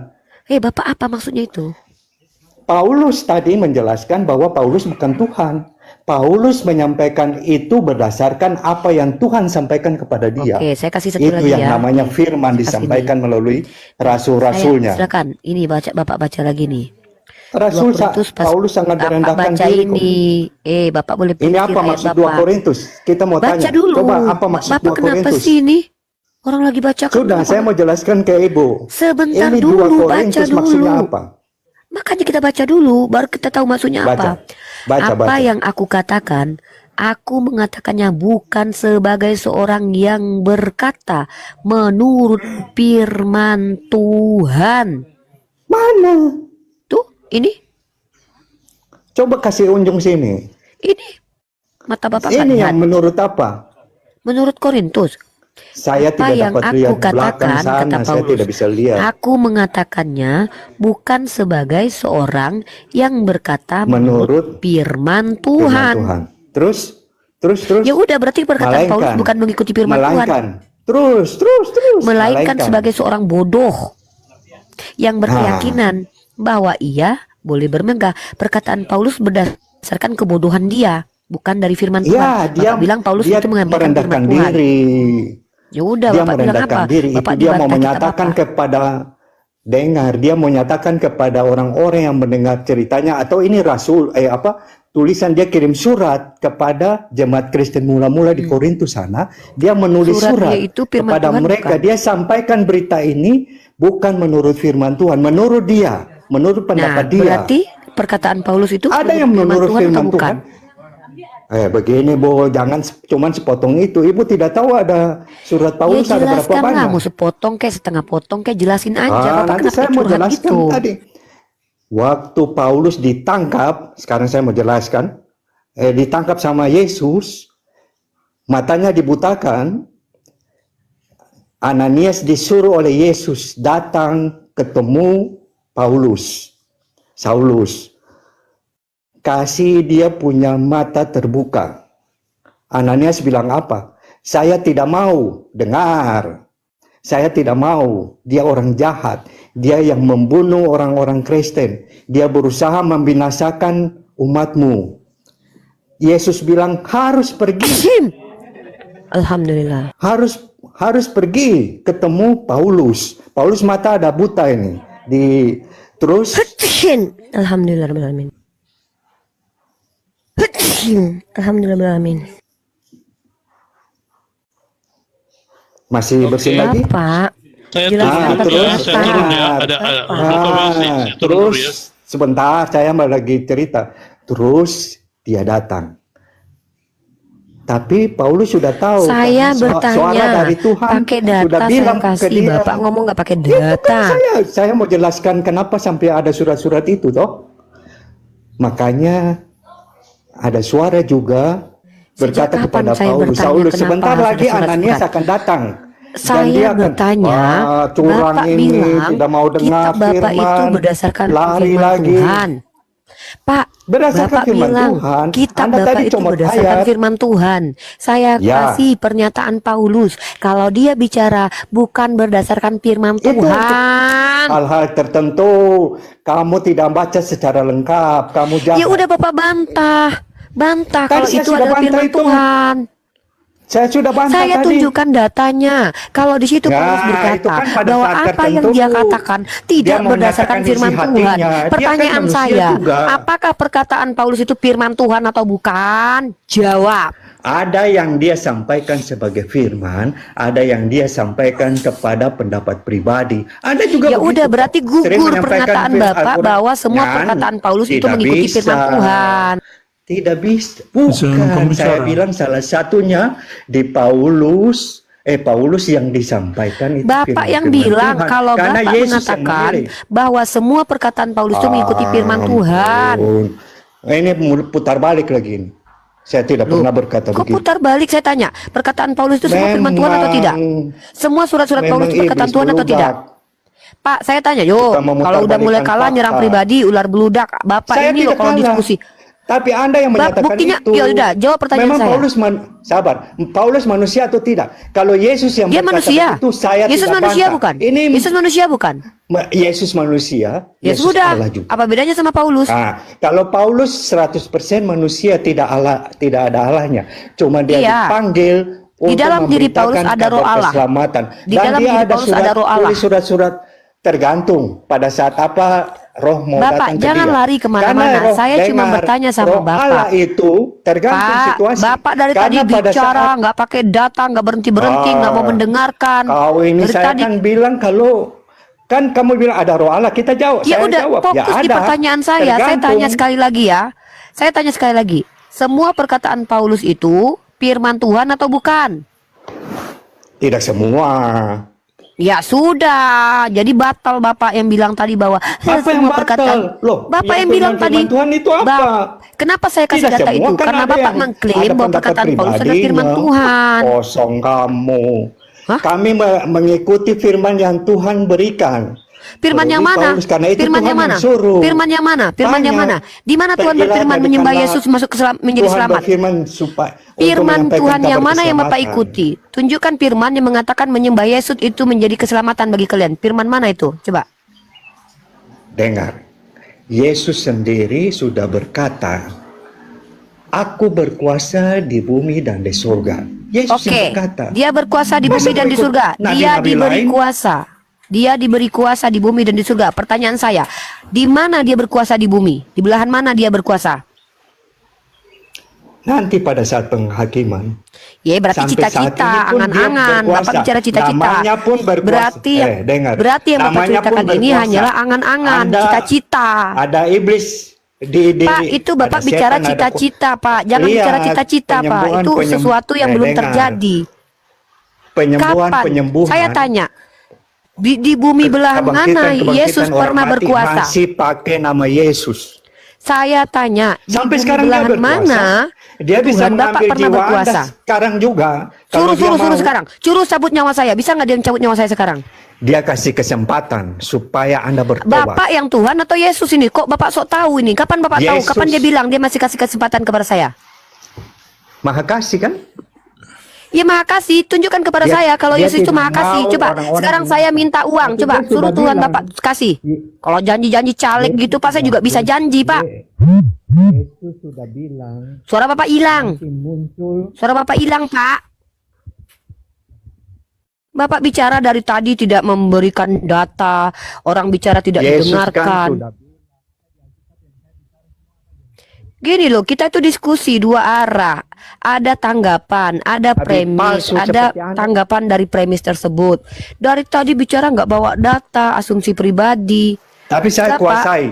Bapak apa maksudnya itu? Paulus tadi menjelaskan bahwa Paulus bukan Tuhan. Paulus menyampaikan itu berdasarkan apa yang Tuhan sampaikan kepada dia. Oke, saya kasih satu Itu lagi yang ya. namanya firman Kasih disampaikan melalui rasul-rasulnya. Silakan, ini Bapak baca lagi nih. Rasul 2 Korintus Paulus sangat Bapak merendahkan baca diri kok. ini. Bapak boleh Ini pikir apa ayat maksud 2 Bapak. Korintus? Kita mau Baca tanya. dulu. Coba apa maksud Bapak 2 kenapa Korintus? sih ini? Orang lagi baca kan. Sudah, saya mau jelaskan ke Ibu. Sebentar Ini 2 dulu, baca Korintus dulu. maksudnya apa? Makanya kita baca dulu, baru kita tahu maksudnya Baca. apa. Baca, Apa baca. yang aku katakan, aku mengatakannya bukan sebagai seorang yang berkata menurut firman Tuhan. Mana? Tuh, ini Coba kasih unjuk sini. mata Bapak nggak Ini lihat. yang menurut apa? Menurut Korintus. Saya Apa tidak yang dapat aku lihat belakang katakan, sana, kata saya Paulus, tidak bisa lihat. aku mengatakannya bukan sebagai seorang yang berkata Menurut firman Firman Tuhan. Tuhan. Terus. Ya udah, berarti perkataan Paulus bukan mengikuti firman Tuhan, Melainkan. Terus. melainkan sebagai seorang bodoh yang berkeyakinan bahwa ia boleh bermegah. Perkataan Paulus berdasarkan kebodohan dia, bukan dari firman Tuhan. Ya, dia Bapak bilang Paulus dia itu mengambilkan merendahkan firman Tuhan. diri. Ya udah, Dia Bapak bilang merendahkan apa? diri. Bapak Itu dia mau dibantah kita menyatakan apa? kepada dengar, dia mau menyatakan kepada orang-orang yang mendengar ceritanya, atau ini tulisan dia kirim surat kepada jemaat Kristen mula-mula di Korintus sana. Dia menulis Surat surat dia itu firman kepada Tuhan, mereka. bukan? Dia sampaikan berita ini bukan menurut firman Tuhan, menurut dia, menurut Nah, pendapat dia. berarti perkataan Paulus itu Ada yang menurut Tuhan atau firman bukan? Tuhan. Begini Bu, jangan cuman sepotong itu. Ibu tidak tahu ada surat Paulus Ya ada berapa jelaskan lah, banyak. mau sepotong kayak setengah potong kayak jelasin aja. Bapak Nanti kenapa saya mau curhat jelaskan gitu? tadi. Waktu Paulus ditangkap, sekarang saya mau jelaskan. Ditangkap sama Yesus, matanya dibutakan. Ananias disuruh oleh Yesus datang ketemu Saulus. Kasih dia punya mata terbuka. Ananias bilang apa? Saya tidak mau dengar. Saya tidak mau. Dia orang jahat. Dia yang membunuh orang-orang Kristen. Dia berusaha membinasakan umatmu. Yesus bilang harus pergi. Alhamdulillah. Harus pergi ketemu Paulus. Paulus mata ada buta ini. Terus Alhamdulillah. Alhamdulillah. masih bersih lagi? Bapak, Saya jelaskan turun ya, tadi saya apa? turun ya. Ada buka WC, saya turun dulu ya. Terus sebentar saya mau lagi cerita. Terus dia datang. Tapi Paulus sudah tahu. Saya kan, bertanya, suara dari Tuhan pakai data sudah saya bilang ke kasih, dia. Bapak ngomong nggak pakai Itu kan data. saya mau jelaskan kenapa sampai ada surat-surat itu toh. Makanya ada suara juga berkata Sejak kapan kepada saya Paulus, bertanya Saulus kenapa sebentar harus lagi ada surat-surat? Ananias akan datang. Dan Saya dia akan, bertanya, curang Bapak ini, bilang tidak mau dengar kitab Bapak itu firman, berdasarkan lari firman lagi. Tuhan. Pak, Berdasarkan Bapak firman bilang Tuhan. kitab Anda Bapak tadi itu comot berdasarkan ayat. firman Tuhan. Saya Ya. kasih pernyataan Paulus kalau dia bicara bukan berdasarkan firman Itu untuk Tuhan. hal-hal tertentu kamu tidak baca secara lengkap, kamu jahat. Ya udah Bapak bantah Tadi kalau saya itu sudah adalah bantah firman itu. Tuhan. Saya sudah bantah Saya tadi. tunjukkan datanya. Kalau di situ Ya, Paulus itu berkata kan pada bahwa saat apa yang tertentu dia katakan tidak dia berdasarkan menyatakan isi firman hatinya. Tuhan. Dia kan Pertanyaan manusia saya, juga. apakah perkataan Paulus itu firman Tuhan atau bukan? Jawab. Ada yang dia sampaikan sebagai firman, ada yang dia sampaikan kepada pendapat pribadi. Ada juga Ya begitu udah kok. berarti Sering gugur menyampaikan pernyataan Bapak Al-Quran. bahwa semua perkataan Paulus itu Tidak mengikuti bisa. firman Tuhan. Tidak bisa. Bukan. Saya bilang salah satunya di Paulus yang disampaikan itu Bapak yang firman bilang Tuhan. kalau Karena Bapak Yesus yang mengatakan memilih. bahwa semua perkataan Paulus itu mengikuti firman Tuhan. Ampun. Ini putar balik lagi ini. Saya tidak Loh, pernah berkata kok begitu. putar balik saya tanya? Perkataan Paulus itu semua firman Tuhan atau tidak? Semua surat-surat Paulus itu perkataan iblis Tuhan atau beludak. tidak? Pak, saya tanya, yuk, Suka memutar kalau udah mulai balikan kalah nyerang fakta. pribadi, ular beludak, Bapak Saya ini loh tidak kalau kalah. diskusi. Tapi Anda yang menyatakan buktinya, itu. ya udah, jawab pertanyaan Memang saya. Paulus manusia atau tidak? Kalau Yesus yang Dia berkata manusia. begitu, saya Yesus tidak manusia bantah. bukan? Ini Yesus manusia bukan? Yesus manusia, Ya Yesus sudah, Allah juga. apa bedanya sama Paulus? Nah, kalau Paulus 100% manusia, tidak ada Allahnya. Cuma dia Iya. dipanggil Di untuk dalam diri Paulus memberitakan ada roh kabar Allah. keselamatan. Di Dan dalam dia diri ada Paulus ada roh Allah. tulis surat-surat tergantung pada saat apa roh mau Bapak, datang ke jangan dia. lari kemana-mana. Karena roh, Saya cuma dengar, bertanya sama roh Bapak. Allah itu tergantung Pak, situasi. Bapak dari tadi Karena pada bicara, saat nggak pakai data, nggak berhenti-berhenti, nggak mau mendengarkan. kau ini Dari saya tadi, kan bilang kalau kan kamu bilang ada roh Allah, kita jawab. ya Saya udah jawab, ya fokus di ada. pertanyaan saya. Saya Tergantung. tanya sekali lagi ya. Saya tanya sekali lagi. Semua perkataan Paulus itu firman Tuhan atau bukan? Tidak semua. Ya sudah, jadi batal Bapak yang bilang tadi bahwa Apa yang semua batal? perkataan. Loh, Bapak yang firman- bilang tadi. firman Tuhan itu apa? Kenapa saya kasih Tidak data semua, itu? kan Karena ada Bapak yang mengklaim ada bahwa pendapat perkataan Paulus adalah firman pribadinya. Tuhan. Kosong kamu. Hah? Kami mengikuti firman yang Tuhan berikan. Firman yang Menurut mana? Paulus, karena itu Firman Tuhan yang mana? mensuruh. Firman yang mana? Firman yang Banyak. mana? Di mana Tuhan Pergilah berfirman dari menyembah kalangan Yesus masuk menjadi Tuhan selamat? berfirman supaya untuk Firman menyampaikan Tuhan yang kabar mana yang Bapak keselamatan. ikuti? Tunjukkan firman yang mengatakan menyembah Yesus itu menjadi keselamatan bagi kalian. Firman mana itu? Coba. Dengar, Yesus sendiri sudah berkata, Aku berkuasa di bumi dan di surga. Yesus Oke, yang berkata. dia berkuasa di Masa bumi dan di berikut surga. Dia nabi-nabi diberi lain? kuasa. Dia diberi kuasa di bumi dan di surga. Pertanyaan saya, di mana dia berkuasa di bumi? Di belahan mana dia berkuasa? Nanti pada saat penghakiman. Ya berarti Sampai saat cita-cita, ini pun dia angan-angan. berkuasa. Bapak bicara cita-cita. Namanya pun berkuasa. Berarti Dengar. berarti yang Bapak Namanya pun ceritakan ini berkuasa. hanyalah angan-angan, Anda- cita-cita. Ada iblis di Pak, itu Bapak ada bicara setan, ada cita-cita, Pak. Jangan Iya, bicara cita-cita, Pak. Itu sesuatu yang belum dengar. terjadi. Penyembuhan. Saya tanya, di bumi belahan mana Yesus orang pernah mati berkuasa? masih pakai nama Yesus. Saya tanya, di Sampai bumi sekarang dia belahan berkuasa. mana Dia bisa Tuhan Bapak mengambil pernah jiwa berkuasa? Anda sekarang juga. Kalau dia Suruh mau, sekarang. Suruh cabut nyawa saya. Bisa nggak dia cabut nyawa saya sekarang? Dia kasih kesempatan supaya Anda bertobat. Bapak yang Tuhan atau Yesus ini? Kok Bapak sok tahu ini? Kapan Bapak tahu? Yesus. Kapan dia bilang dia masih kasih kesempatan kepada saya? Maha kasih kan? Ya maha kasih, tunjukkan kepada Dia- saya kalau dia Yesus itu tidak maha kasih. mau Coba orang-orang sekarang yang- saya minta uang. Tapi Coba dia suruh sudah Tuhan bilang. Bapak kasih. Ye- Kalau janji-janji caleg gitu Pak, saya juga bisa janji Pak. Yesus sudah bilang Suara Bapak hilang. nanti muncul. Suara Bapak hilang Pak. Bapak bicara dari tadi tidak memberikan data. Orang bicara tidak Yesus didengarkan. kan sudah Gini loh, kita itu diskusi dua arah. Ada tanggapan, ada Tapi premis, palsu ada seperti Anda. tanggapan dari premis tersebut. Dari tadi bicara nggak bawa data, asumsi pribadi. Tapi saya Bapak, kuasai.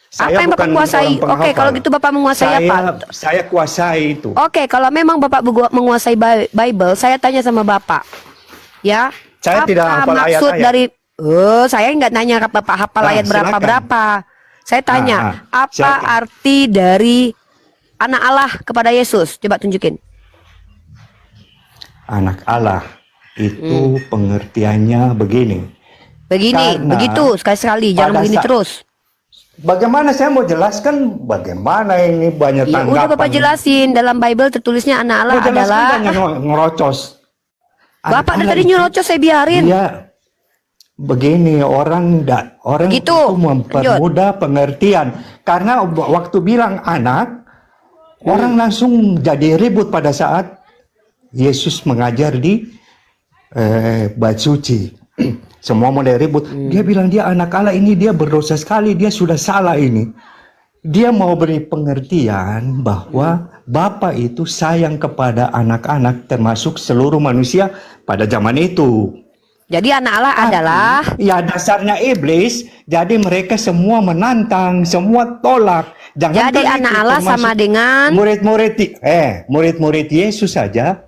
Saya apa yang Bapak bukan kuasai? orang penghafal. Oke, kalau gitu Bapak menguasai apa? Saya kuasai itu. Oke, kalau memang Bapak menguasai Bible, saya tanya sama Bapak. Ya, Saya apa tidak hafal maksud ayat-ayat. dari saya nggak nanya ke Bapak hafal Nah, ayat silakan. berapa. Saya tanya, apa silakan. arti dari anak Allah kepada Yesus? Coba tunjukin. Anak Allah itu pengertiannya begini. Begini, Karena begitu sekali-sekali, jangan pada begini saat- terus. Bagaimana saya mau jelaskan bagaimana ini banyak Ya tanggapan. udah Bapak jelasin, dalam Bible tertulisnya anak Allah Mau jelaskan adalah banyak ngerocos. Anak Bapak dari Allah tadi itu- nyerocos saya biarin. Iya. Begini orang Begitu. itu mempermudah pengertian karena waktu bilang anak orang langsung jadi ribut pada saat Yesus mengajar di bait suci. Semua mulai ribut. Dia bilang dia anak Allah ini dia berdosa sekali, dia sudah salah ini. Dia mau beri pengertian bahwa Bapa itu sayang kepada anak-anak termasuk seluruh manusia pada zaman itu. Jadi anak Allah adalah Ya dasarnya iblis, jadi mereka semua menantang, semua tolak. Jangan jadi anak Allah sama dengan murid-murid Yesus saja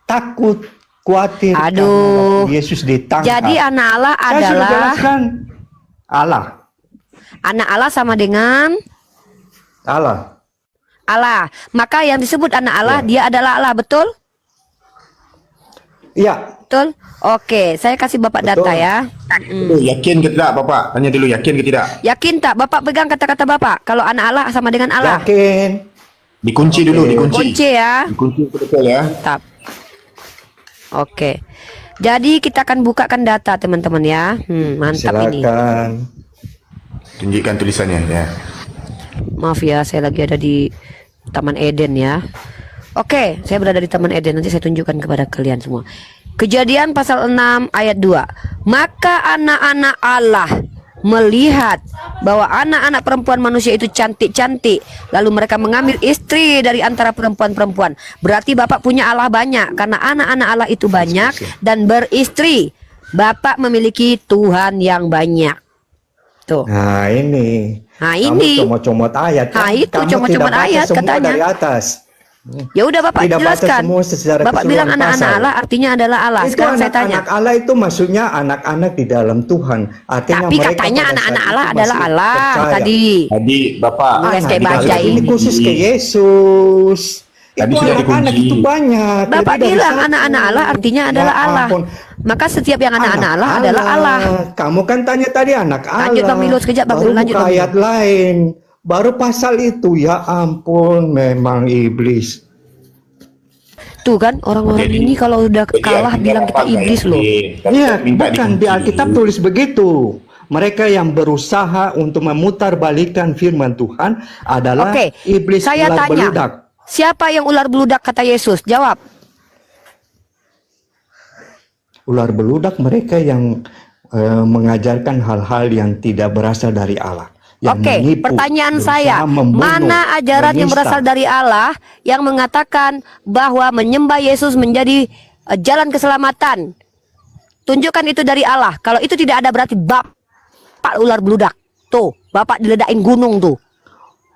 takut, khawatir karena Aduh. waktu Yesus ditangkap. jadi anak Allah Saya sudah adalah jelaskan. anak Allah sama dengan Allah. Allah. Maka yang disebut anak Allah Ya. dia adalah Allah, betul? Iya, Betul? Oke, saya kasih Bapak Betul. data ya. Dulu, yakin ke tidak Bapak? Tanya dulu yakin ke tidak? Yakin tak Bapak pegang kata-kata Bapak kalau anak Allah sama dengan Allah? yakin. Dikunci dulu, dikunci. Kunci ya. Dikunci betul ya. Mantap. Oke. Jadi kita akan bukakan data teman-teman ya. Mantap ini. Silakan. Tunjukkan tulisannya ya. Maaf ya, saya lagi ada di Taman Eden ya. Oke, saya berada di Taman Eden. Nanti saya tunjukkan kepada kalian semua. Kejadian pasal 6 ayat 2. Maka anak-anak Allah melihat bahwa anak-anak perempuan manusia itu cantik-cantik, lalu mereka mengambil istri dari antara perempuan-perempuan. Berarti Bapak punya Allah banyak, karena anak-anak Allah itu banyak dan beristri. Bapak memiliki Tuhan yang banyak. Tuh. Nah ini. Nah Kamu ini. comot-comot ayat. Nah itu Kamu comot-comot tidak baca ayat semua katanya. dari atas. Ya udah Bapak Tidak baca jelaskan. semua secara Bapak bilang keseluruhan anak-anak pasal. Allah artinya adalah Allah. Itu Sekarang saya tanya. anak-anak Allah itu maksudnya anak-anak di dalam Tuhan. Artinya Tapi mereka katanya pada anak-anak saat Allah itu adalah masih Allah percaya. tadi. Tadi Bapak Oh, yang saya Nah, baca dikasih ini ini. khusus ke Yesus. Tadi Itu sudah anak-anak dikunci. itu banyak. Bapak Jadi dari bilang satu. anak-anak Allah artinya adalah Ya Allah. ampun. Maka setiap yang anak-anak Allah adalah Allah. Kamu kan tanya tadi anak Allah. Lanjut, Bang Milo, sekejap, Bang Baru Milo, lanjut, buka Bang Milo. ayat lain. Baru pasal itu. Ya ampun, memang iblis. Tuh kan orang-orang Jadi- ini kalau udah Jadi kalah artinya bilang kita Bapak nggak iblis loh. yakin. Iya, Minta bukan di dikunci. Alkitab tulis begitu. Mereka yang berusaha untuk memutarbalikkan firman Tuhan adalah Oke, iblis saya ular tanya. beludak. Siapa yang ular beludak kata Yesus? Jawab. Ular beludak mereka yang mengajarkan hal-hal yang tidak berasal dari Allah. Yang Oke, menipu, pertanyaan berusaha saya, membunuh, mana ajaran yang menista. berasal dari Allah yang mengatakan bahwa menyembah Yesus menjadi jalan keselamatan? Tunjukkan itu dari Allah. Kalau itu tidak ada berarti Bapak ular beludak. Tuh, Bapak diledakin gunung tuh.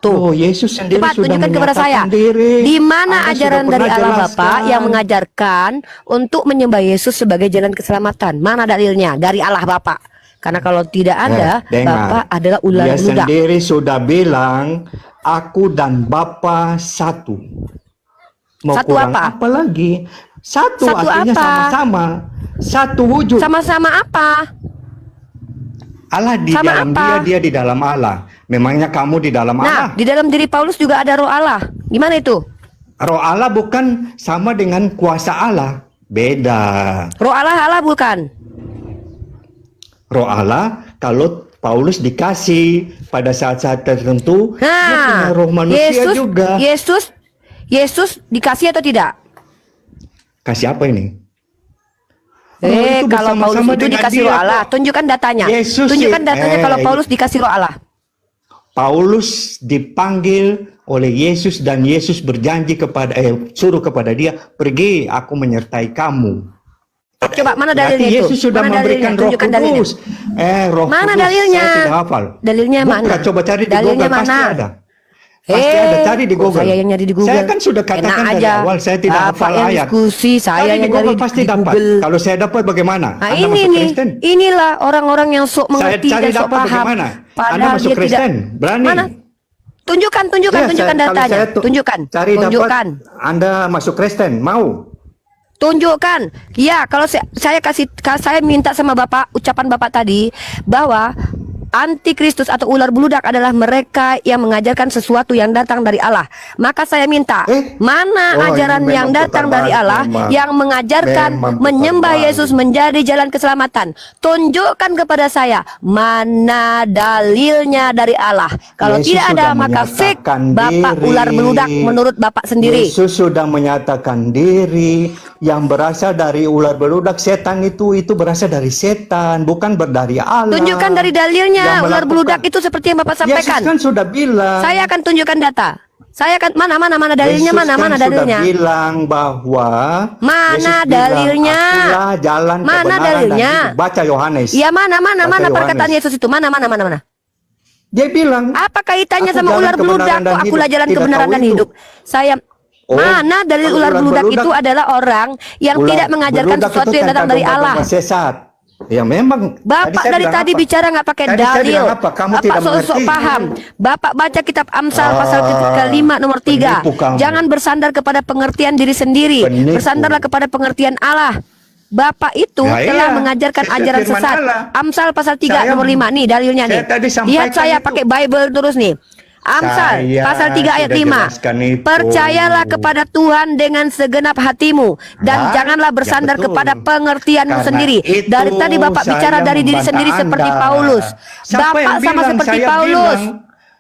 Oh, Yesus sendiri Cepat sudah tunjukkan kepada saya. menyatakan diri. Di mana Anda ajaran sudah dari pernah Allah jelaskan. Bapak yang mengajarkan untuk menyembah Yesus sebagai jalan keselamatan? Mana dalilnya? Dari Allah Bapak. Karena kalau tidak ada, dengar. Bapak adalah ular Dia beludak. sendiri sudah bilang, aku dan Bapa satu. Mau Satu kurang apa? lagi? Satu, Satu artinya apa? sama-sama. Satu wujud. Sama-sama apa? Allah di sama dalam apa? dia di dalam Allah. Memangnya kamu di dalam Allah? Nah, di dalam diri Paulus juga ada roh Allah. Gimana itu? Roh Allah bukan sama dengan kuasa Allah. Beda. Roh Allah bukan. Roh Allah kalau Paulus dikasih pada saat-saat tertentu, dia punya Nah, roh manusia juga. Yesus dikasih atau tidak? Kasih apa ini? Roh itu Kalau Paulus bersama-sama itu dengan dikasih dia roh Allah, kok. tunjukkan datanya. Yesus Tunjukkan sih- datanya kalau Paulus dikasih roh Allah. Paulus dipanggil oleh Yesus dan Yesus berjanji kepada suruh kepada dia, pergi, aku menyertai kamu. Coba mana Berarti dalilnya itu? Yesus sudah Mana memberikan dalilnya? Roh Tunjukkan dalilnya. Kudus. Roh Mana Kudus, dalilnya? saya tidak hafal. Dalilnya Buka, mana? coba cari di Dalilnya Google, pasti mana? ada. Pasti ada, cari di kok Google. Saya yang nyari di Google. Saya kan sudah katakan Enak dari aja. awal, saya tidak Bapak hafal yang ayat. diskusi, saya Cari yang di nyari Google pasti di dapat. Google. Kalau saya dapat bagaimana? Nah Anda ini masuk nih, Kristen? inilah orang-orang yang sok Saya mengerti cari dan sok dapat paham. bagaimana? Anda Padahal masuk dia Kristen? tidak. Berani? Mana? Tunjukkan Ya, tunjukkan kalau datanya. saya Tunjukkan, Cari tunjukkan. dapat Anda masuk Kristen, mau? Tunjukkan. Ya, kalau saya minta sama Bapak, ucapan Bapak tadi bahwa antikristus atau ular beludak adalah mereka yang mengajarkan sesuatu yang datang dari Allah. Maka saya minta, mana Oh, ajaran ini yang memang datang putar dari balik, Allah memang. yang mengajarkan Memang putar menyembah balik. Yesus menjadi jalan keselamatan? Tunjukkan kepada saya mana dalilnya dari Allah. Kalau Yesus tidak ada sudah maka fake menyatakan Bapak diri. ular beludak menurut Bapak sendiri. Yesus sudah menyatakan diri. Yang berasal dari ular beludak, setan itu berasal dari setan, bukan dari Allah. Tunjukkan dari dalilnya. Yang Ular melakukan- beludak itu seperti yang Bapak sampaikan. Yesus kan sudah bilang. Saya akan tunjukkan data. Saya akan mana dalilnya, Yesus mana kan dalilnya. sudah bilang bahwa Mana Yesus bilang, dalilnya? "Akulah jalan Mana kebenaran dalilnya? dan hidup." Baca Yohanes. Ya mana Baca perkataan Yohanes. Yesus itu? Mana. Dia bilang, Apa kaitannya "Aku sama jalan ular beludak? kebenaran dan Kok akulah hidup." jalan Tidak kebenaran tahu dan itu. hidup? Saya Oh, mana dalil kalau ular beludak beludak- itu adalah orang yang Ular tidak mengajarkan beludak sesuatu itu yang datang tentang dari Allah. domba-domba sesat. Ya memang. Bapak saya dari bilang tadi apa? bicara nggak pakai Tadi saya dalil. bilang apa? Kamu Bapak tidak sok-sok mengerti. paham. Bapak baca kitab Amsal pasal ke-5 nomor 3. Penipu kamu. Jangan bersandar kepada pengertian diri sendiri. Penipu. Bersandarlah kepada pengertian Allah. Bapak itu Ya, telah iya. mengajarkan Itu ajaran firman sesat. Allah. Amsal pasal 3 Saya- nomor 5 nih dalilnya nih. saya tadi sampaikan Lihat saya itu. pakai Bible terus nih. Amsal Saya pasal 3 ayat sudah 5. jelaskan itu. Percayalah kepada Tuhan dengan segenap hatimu dan Nah, janganlah bersandar ya betul. kepada pengertianmu Karena sendiri. itu Dari tadi Bapak saya bicara dari diri membantah sendiri seperti Anda. Paulus. Siapa Bapak yang sama bilang? seperti Saya Paulus. bilang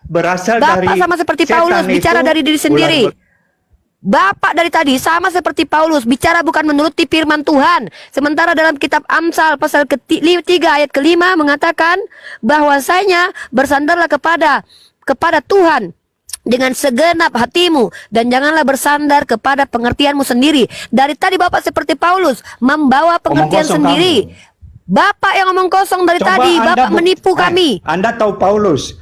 berasal Bapak dari sama seperti setan Paulus itu bicara dari diri ular sendiri. Bapak dari tadi sama seperti Paulus bicara bukan menuruti firman Tuhan. Sementara dalam kitab Amsal pasal 3 ayat ke-5 mengatakan bahwasanya bersandarlah kepada Tuhan dengan segenap hatimu dan janganlah bersandar kepada pengertianmu sendiri. Dari tadi Bapak seperti Paulus membawa pengertian kosong sendiri. Bapak yang ngomong kosong dari Coba tadi, Anda Bapak menipu kami. Anda tahu Paulus.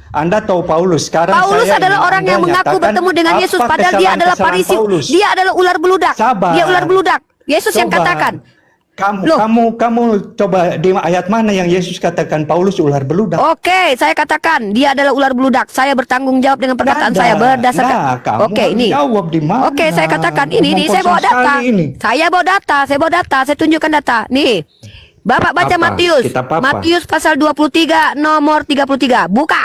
Sekarang Paulus saya adalah ingin orang yang Anda mengaku nyatakan bertemu dengan apa Yesus padahal dia adalah kesalahan-kesalahan Farisi. Paulus. Dia adalah ular beludak. Sabar. Dia ular beludak. Yesus yang Coba. katakan. Loh. Kamu coba di ayat mana yang Yesus katakan Paulus ular beludak? Oke, saya katakan dia adalah ular beludak. Saya bertanggung jawab dengan perkataan saya berdasarkan. kamu Oke, harus ini. jawab di mana? Oke, saya katakan ini Ngomong saya bawa kosong data. sekali ini. Saya bawa data, saya tunjukkan data. Nih. Bapak baca Apa? Matius. Kitab apa? Matius pasal 23 nomor 33. Buka.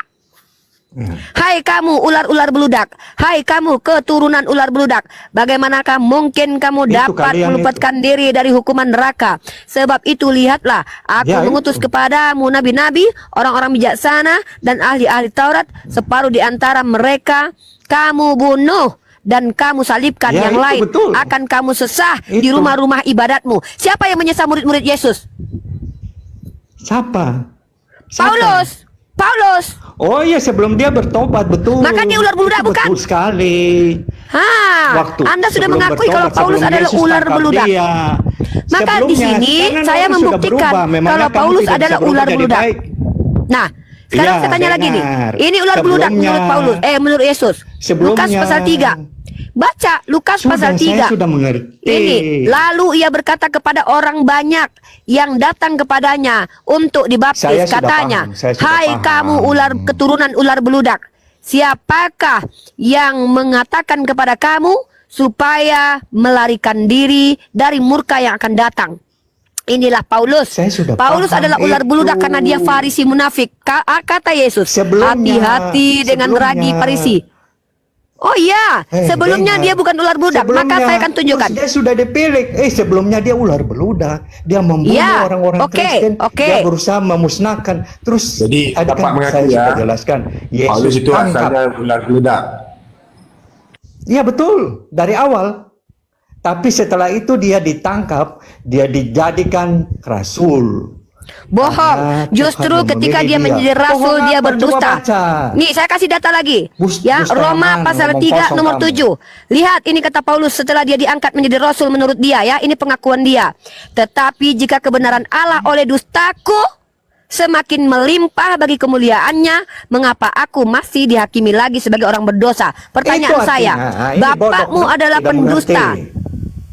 Hai kamu ular-ular beludak. Hai kamu keturunan ular beludak. Bagaimanakah mungkin kamu Itu dapat kalian meluputkan diri dari hukuman neraka? Sebab itu lihatlah, aku Ya, mengutus itu. kepadamu nabi-nabi, orang-orang bijaksana dan ahli-ahli Taurat. Separuh di antara mereka kamu bunuh dan kamu salibkan, Ya, yang itu lain betul. akan kamu sesah di Itu. rumah-rumah ibadatmu. Siapa yang menyesah murid-murid Yesus? Siapa? Paulus. Oh iya, sebelum dia bertobat, betul. Maka dia ular beludak, Itu bukan? Betul sekali. Anda sudah sebelum mengakui kalau bertobat, Paulus sebelum adalah Yesus ular tangkap beludak. dia. Maka di Sebelumnya, sini sekarang saya orang sudah membuktikan berubah. Memangnya kalau kamu Paulus tidak adalah bisa berubah ular jadi beludak. baik? Nah, sekarang Ya, saya tanya lagi nih. dengar. Ini ular beludak menurut Sebelumnya. Paulus, menurut Yesus. Sebelumnya. Lukas pasal 3. Baca Lukas pasal 3. Saya sudah mengerti. Ini, lalu ia berkata kepada orang banyak yang datang kepadanya untuk dibaptis, Saya sudah katanya, paham, saya sudah hai paham. kamu keturunan ular beludak, siapakah yang mengatakan kepada kamu supaya melarikan diri dari murka yang akan datang? Inilah Paulus. Saya sudah Paulus paham adalah ular itu. beludak karena dia Farisi munafik. Kata Yesus, Sebelumnya, hati-hati dengan ragi sebelumnya. Farisi. Oh iya, sebelumnya dengar. dia bukan ular beludak. Maka Sebelumnya, saya akan tunjukkan. Dia sudah dipilih. Sebelumnya dia ular beludak. Dia membunuh Ya, orang-orang oke, Kristen. oke. Dia berusaha memusnahkan. Terus Jadi, tadi Bapak kan mengaku saya ya, sudah jelaskan. Yesus Paulus itu tangkap. asalnya ular beludak. Iya betul, dari awal. Tapi setelah itu dia ditangkap, dia dijadikan rasul. Bohong. Karena Justru Tuhan ketika memilih dia dia. menjadi rasul Bohong dia apa? berdusta. Coba baca. Nih saya kasih data lagi. Ya, Dusta Roma yang pasal mana? 3 Ngomong nomor kosong 7. Lihat ini kata Paulus setelah dia diangkat menjadi rasul menurut dia ya. Ini pengakuan dia. Tetapi jika kebenaran Allah oleh dustaku semakin melimpah bagi kemuliaannya, mengapa aku masih dihakimi lagi sebagai orang berdosa? Pertanyaan Itu saya, artinya, ini bapakmu bodoh, adalah tidak pendusta. mengerti.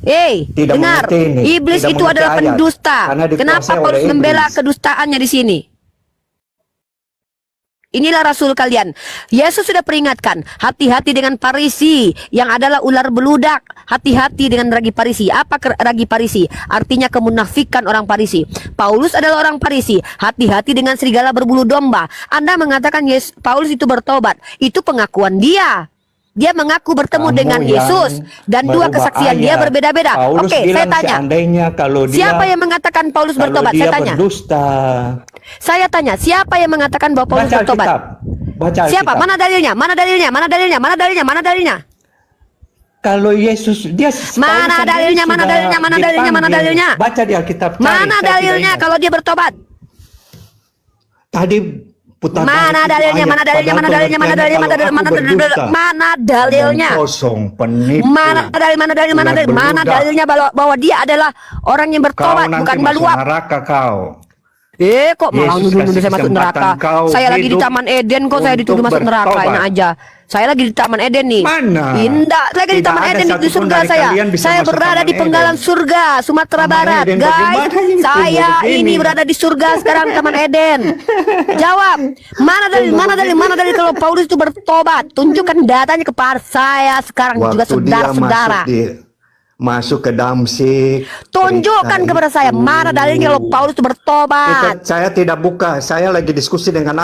Dengar, Tidak mengerti ini, iblis tidak itu mengerti adalah ayat, pendusta. karena dikuasai Kenapa oleh Paulus membela iblis. kedustaannya di sini? Inilah rasul kalian. Yesus sudah peringatkan, hati-hati dengan Farisi yang adalah ular beludak. Hati-hati dengan ragi Farisi. Apa ragi Farisi? Artinya kemunafikan orang Farisi. Paulus adalah orang Farisi. Hati-hati dengan serigala berbulu domba. Anda mengatakan Paulus itu bertobat. Itu pengakuan dia. Dia mengaku bertemu Kamu dengan yang Yesus dan dua merubah kesaksian dia ayat. berbeda-beda. Paulus Oke, saya bilang tanya. seandainya kalau dia, Siapa yang mengatakan Paulus kalau bertobat? dia Saya tanya. berdusta. Saya tanya, siapa yang mengatakan bahwa Paulus Baca bertobat? Alkitab. Baca Siapa? Alkitab. Mana dalilnya? Mana dalilnya? Mana dalilnya? Mana dalilnya? Mana dalilnya? Kalau Yesus dia Mana Paulus dalilnya? sendiri Mana sudah dalilnya? Mana dalilnya? Mana dipanggil. dalilnya? Baca di Alkitab. cari, Mana saya tidak dalilnya ingat. kalau dia bertobat? Tadi putar Mana balik itu dalilnya? ayat, Mana dalilnya? Mana padahal dalilnya? Mana dalilnya? pengertiannya Mana dalilnya? kalau Mana aku dalilnya? berdusta. Mana dalilnya? Ngomong kosong, penipu. Mana dalil? Mana dalil? Mana Ular dalil? Mana beludak. dalilnya bahwa dia adalah orang yang Kau bertobat, nanti bukan masuk baluap? neraka kau. Kok malah Yesus nuduh-nuduh kasih saya masuk neraka? kesempatan kau Saya lagi di hidup Taman Eden kok saya dituduh untuk masuk neraka. bertobat. Enak aja. Saya lagi di Taman Eden nih. Mana? Indah, saya lagi di Tidak Taman ada Eden di satupun surga dari saya. kalian bisa Saya masuk berada Taman di penggalan Eden. surga Sumatera Taman Barat, Eden, guys. bagaimana ini Saya begini? ini berada di surga sekarang Taman Eden. Jawab. Mana dalil? Mana dalil? Mana dalil kalau Paulus itu bertobat? Tunjukkan datanya kepada saya sekarang juga Waktu dia saudara-saudara. masuk ke Damsik. Tunjukkan kepada saya mana dalilnya kalau Paulus itu bertobat. Saya tidak buka. Saya lagi diskusi dengan